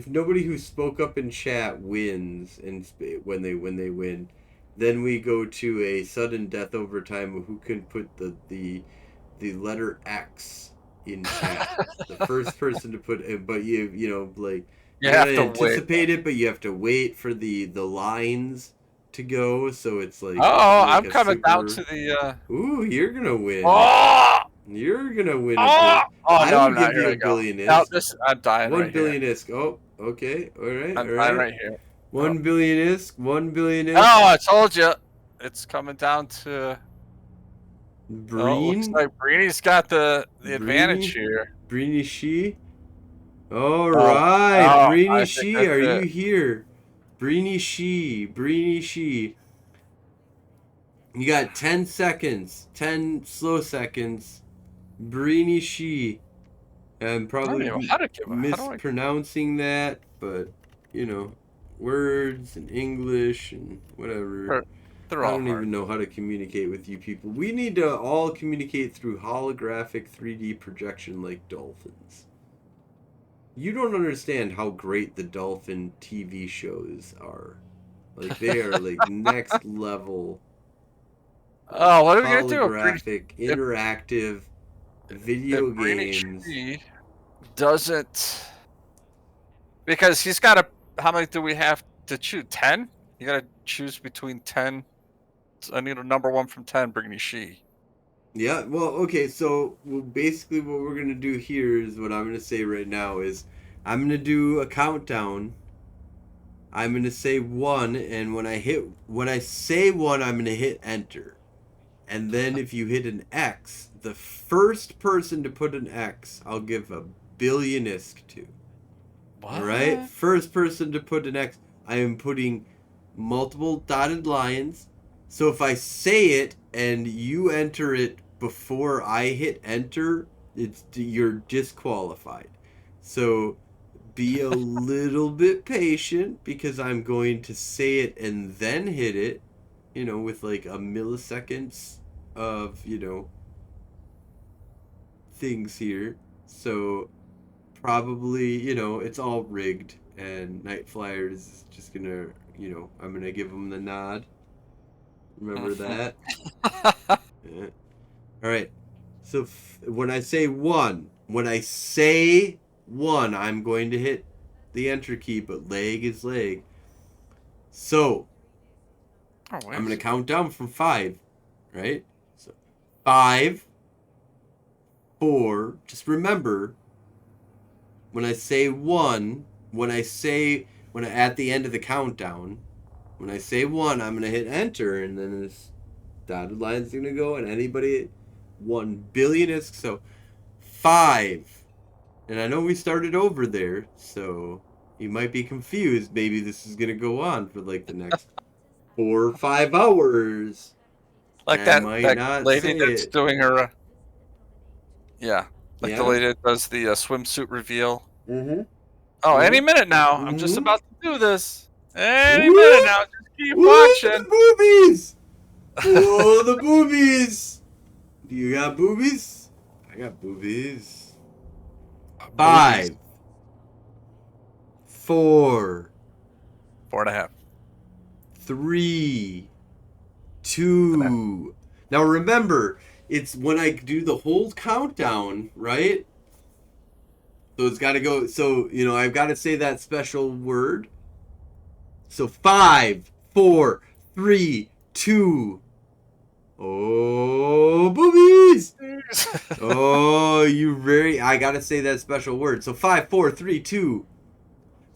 nobody who spoke up in chat wins, and when they win, then we go to a sudden death overtime of who can put the letter X in chat. The first person to put it, but you know like You you have gotta to anticipate wait. it, but you have to wait for the lines to go, so it's like Oh, like I'm a coming down super. to the. Ooh, you're gonna win. Oh! You're gonna win a Oh! bill. Oh I no, will I'm not. give Here you a we go. billion Now isk. this, I'm dying One right here. billion isk. Oh, okay. All right. I'm All dying right. right here. 1 billion isk. 1 billion isk. Oh, I told you. It's coming down to. Oh, looks Breen. like Breeny's got the advantage Breeny. here. Breeny She. All Oh, right. oh, Breeny I think She. that's Are you it. here? Breeny She. Breeny She. You got 10 seconds. 10 slow seconds. Breeny She. I'm I don't probably even know how to give a. How do I? mispronouncing that, but you know, words and English and whatever. They're I all don't hard. even know how to communicate with you people. We need to all communicate through holographic 3D projection like dolphins. You don't understand how great the dolphin TV shows are. Like they are like next level. Like, Oh, what are we gonna do? holographic, interactive video If Greeny games. Tree doesn't, because he's got to. How many do we have to choose? 10. You got to choose between 10. I need a number one from 10. Brittany She. Yeah, well, okay, so basically what we're going to do here is what I'm going to say right now is I'm going to do a countdown. I'm going to say 1, and when I say 1, I'm going to hit enter. And then if you hit an X, the first person to put an X, I'll give a billion isk to. What? All right? First person to put an X, I am putting multiple dotted lines. So if I say it and you enter it before I hit enter, you're disqualified. So be a little bit patient because I'm going to say it and then hit it, you know, with like a milliseconds of, you know, things here. So probably, you know, it's all rigged and Nightflyer is just gonna, you know, I'm gonna give him the nod. Remember that? Yeah. All right. So when I say 1, I'm going to hit the enter key, but leg is leg. So I'm going to count down from 5, right? So 5, 4. Just remember, when I say 1, at the end of the countdown, when I say 1, I'm going to hit enter, and then this dotted line's going to go, and anybody 1 billion is, so 5. And I know we started over there, so you might be confused. Maybe this is going to go on for like the next 4 or 5 hours. Like that lady that's doing her. Yeah. Like the Yeah. lady that does the swimsuit reveal. Mm-hmm. Oh, any minute now. I'm just about to do this. Any minute now. Just keep watching. The boobies! Oh, the boobies! Do you got boobies? I got boobies. 5, 4, 4.5. 3, 2. Now remember, it's when I do the whole countdown, right? So it's got to go. So, you know, I've got to say that special word. So 5, 4, 3, 2. Oh, boobies! Oh, you very. I gotta say that special word. So 5, 4, 3, 2.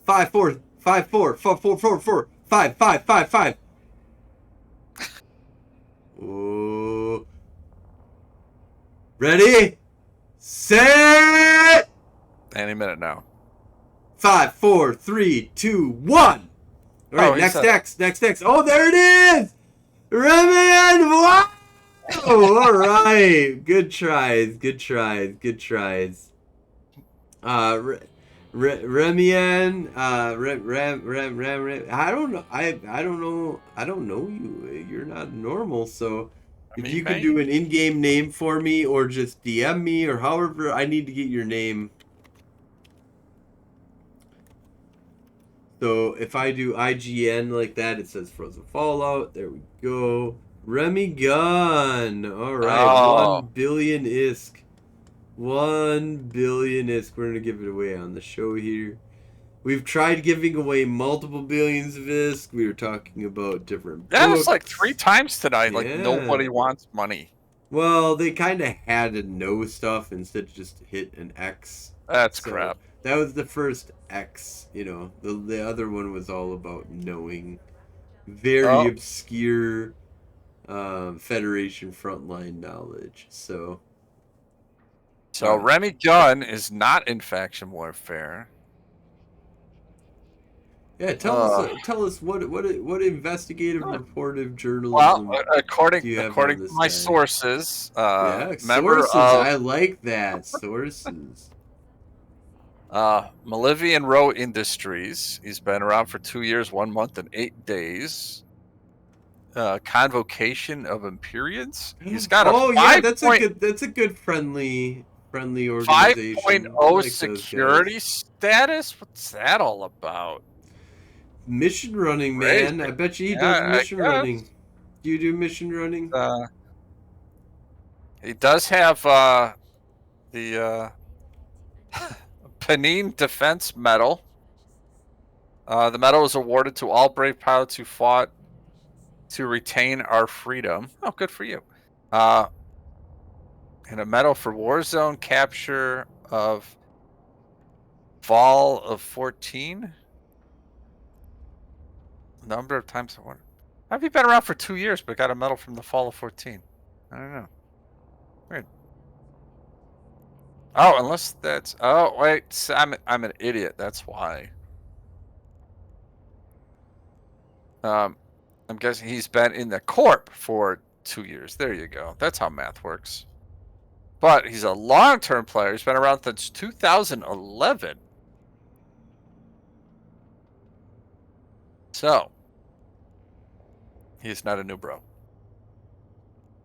5, 4, 5, 4, 4, 4, 4, 4, 5, 5, 5, 5. Oh. Ready? Set! Any minute now. 5, 4, 3, 2, 1. All right, next X, next X. Oh, there it is! Remian! Wow! All right. Good tries, good tries, good tries. Remian, I don't know. I don't know you. You're not normal. So, if you could do an in-game name for me, or just DM me, or however, I need to get your name. So if I do IGN like that, it says Frozen Fallout. There we go. Remy Gun. All right, 1 billion ISK. 1 billion ISK. We're gonna give it away on the show here. We've tried giving away multiple billions of ISK. We were talking about different books. That was like 3 times tonight. Yeah. Like nobody wants money. Well, they kind of had to know stuff instead of just hit an X. That's crap. That was the first X, you know. The other one was all about knowing very obscure Federation frontline knowledge. So Remy Gun is not in faction warfare. Yeah, tell us what investigative reportive journalism. Well, according to my sources, sources. I like that, sources. Malivian Row Industries. He's been around for 2 years, 1 month, and 8 days. Convocation of Empyreans. He's got a that's a good friendly organization. 5.0 security status. What's that all about? Mission running, man. I bet you he does mission running. Do you do mission running? He does have the Panine Defense Medal. The medal is awarded to all brave pilots who fought to retain our freedom. Oh, good for you. And a medal for Warzone capture of Fall of 14. Number of times I won. Have you been around for 2 years but got a medal from the Fall of 14? I don't know. Weird. Oh, unless that's... Oh, wait. I'm an idiot. That's why. I'm guessing he's been in the Corp for 2 years. There you go. That's how math works. But he's a long-term player. He's been around since 2011. So, he's not a new bro.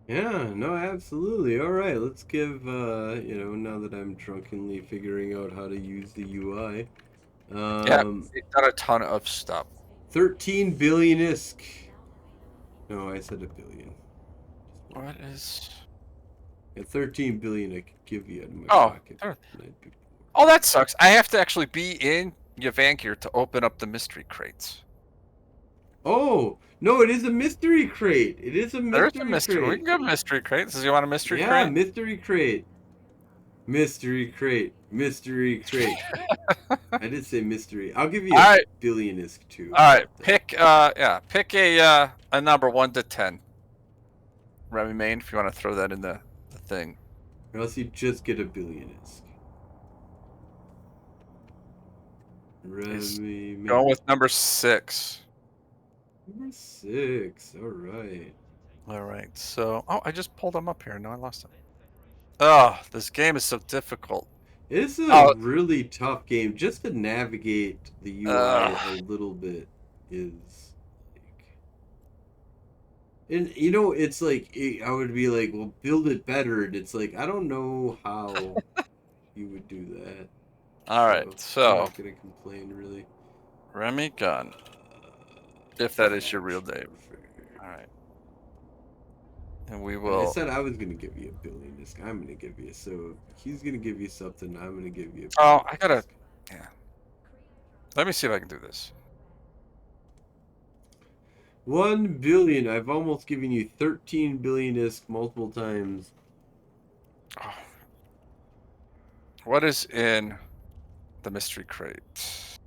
Yeah, no, absolutely. All right, let's give, now that I'm drunkenly figuring out how to use the UI. He's done a ton of stuff. 13 billion ISK. No, I said a billion. What is... Yeah, 13 billion I could give you in my pocket. Oh, that sucks. I have to actually be in Yavankir to open up the mystery crates. Oh, no, it is a mystery crate. It is a mystery crate. We can go mystery crate. Does you want a mystery crate? Yeah, mystery crate. Mystery crate. Mystery crate. I did say mystery. I'll give you a billion ISK too. All right, pick a number 1 to 10. Remy Main, if you want to throw that in the thing. Or else you just get a billion ISK. Remy Main. Go with number 6. Number 6. All right. So, I just pulled them up here. No, I lost them. Oh, this game is so difficult. It's a really tough game. Just to navigate the UI a little bit is like... And, it's like, I would be like, well, build it better. And it's like, I don't know how you would do that. All right, so... I'm not going to complain, really. Remy Gun. If that is your real name. All right. And we will... I said I was going to give you a billion ISK. I'm going to give you... So, if he's going to give you something, I'm going to give you a billion. Oh, I got to... Yeah. Let me see if I can do this. 1 billion. I've almost given you 13 billion ISK multiple times. Oh. What is in the mystery crate?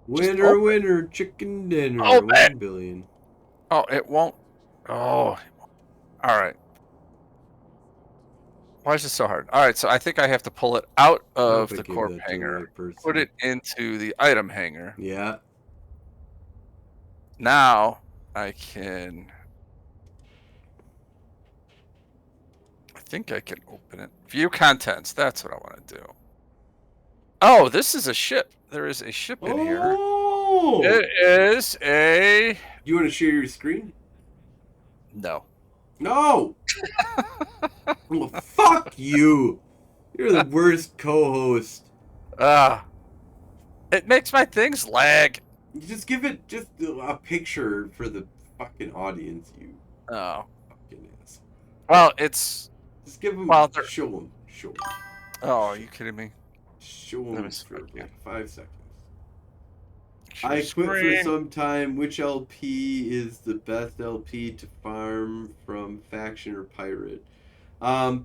Winner, winner, chicken dinner. Open it! 1 billion. Oh, it won't. Oh, all right. Why is it so hard? All right, so I think I have to pull it out of I the give corp that to the hanger, right person. put it into the item hanger. Yeah. Now I can. I think I can open it. View contents. That's what I want to do. Oh, this is a ship. There is a ship in here. Oh! It is a. You want to share your screen? No. No! Well, fuck you! You're the worst co-host. It makes my things lag. Just give it just a picture for the fucking audience, you Oh. fucking ass. Well, it's. Just give them. Well, Show them. Show them. oh, are you kidding me? Show Let them me see for if I can. like 5 seconds. Share I quit for screen. some time. Which LP is the best LP to farm from faction or pirate?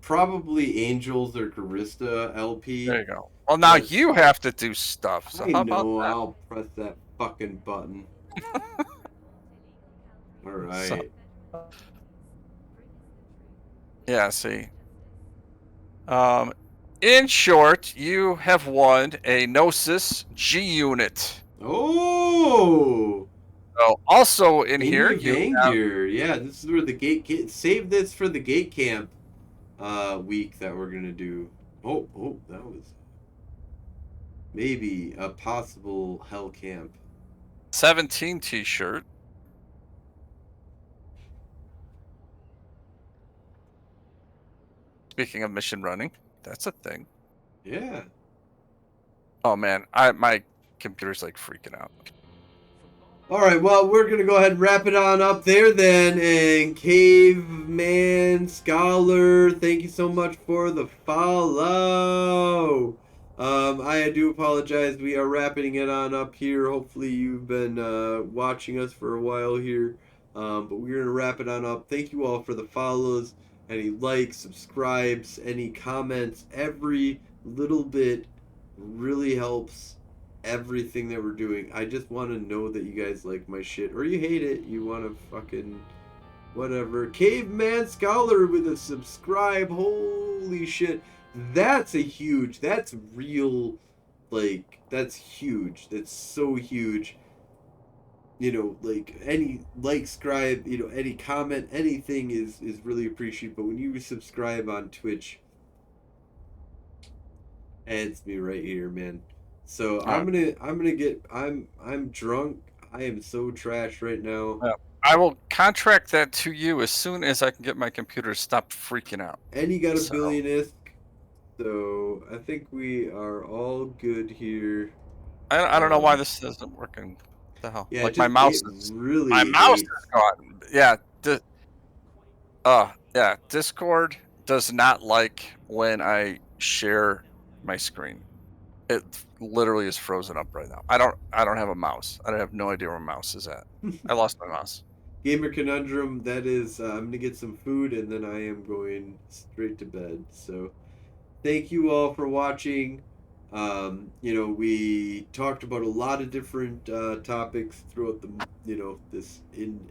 Probably Angels or Garista LP. There you go. Well, now Yes. you have to do stuff. So I how know. about that? I'll press that fucking button. All right. Yeah, see. In short, you have won a Gnosis G unit. Oh! So also in here, India you have Vangir. Yeah, this is where the gate. Save this for the gate camp week that we're gonna do. Oh, that was maybe a possible hell camp. 17 t-shirt. Speaking of mission running, that's a thing. Yeah. Oh man, my computer's like freaking out. All right, well, we're going to go ahead and wrap it on up there then. And Caveman Scholar, thank you so much for the follow. I do apologize. We are wrapping it on up here. Hopefully you've been watching us for a while here. But we're going to wrap it on up. Thank you all for the follows, any likes, subscribes, any comments. Every little bit really helps everything that we're doing. I just want to know that you guys like my shit, or you hate it. You want to fucking whatever. Caveman Scholar with a subscribe. Holy shit, that's real. Like, that's huge. That's so huge. You know, like any subscribe, you know, any comment, anything is really appreciated. But when you subscribe on Twitch, adds me right here, man. So I'm drunk. I am so trash right now. Yeah. I will contract that to you as soon as I can get my computer to stop freaking out. And you got a billion ISK. So I think we are all good here. I don't know why this isn't working. What the hell? Yeah, like my mouse is really my mouse is gone. Yeah. Yeah. Discord does not like when I share my screen. It literally is frozen up right now. I don't have a mouse. I have no idea where my mouse is at. I lost my mouse. Gamer Conundrum, that is, I'm gonna get some food and then I am going straight to bed. So thank you all for watching. You know, we talked about a lot of different topics throughout the, you know, this in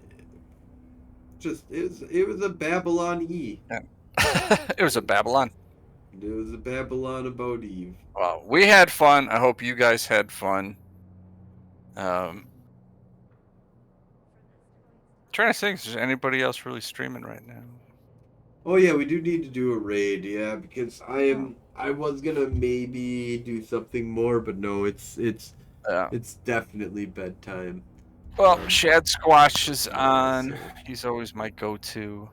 just it was a Babylon E. Yeah. It was a Babylon. It was a Babylon about Eve. Well, we had fun. I hope you guys had fun. Trying to think, is there anybody else really streaming right now? Oh yeah, we do need to do a raid, yeah, because I was gonna maybe do something more, but no, it's definitely bedtime. Well, Shad Squash is on. So. He's always my go-to.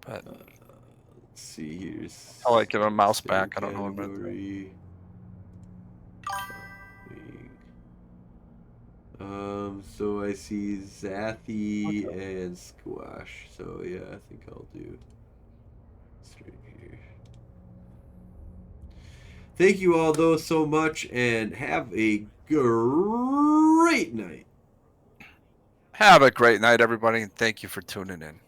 But let's see here. I'll like give him a mouse back. I don't know what I'm gonna do. So I see Zathy and Squash. So yeah, I think I'll do straight here. Thank you all though so much, and have a great night. Have a great night, everybody, and thank you for tuning in.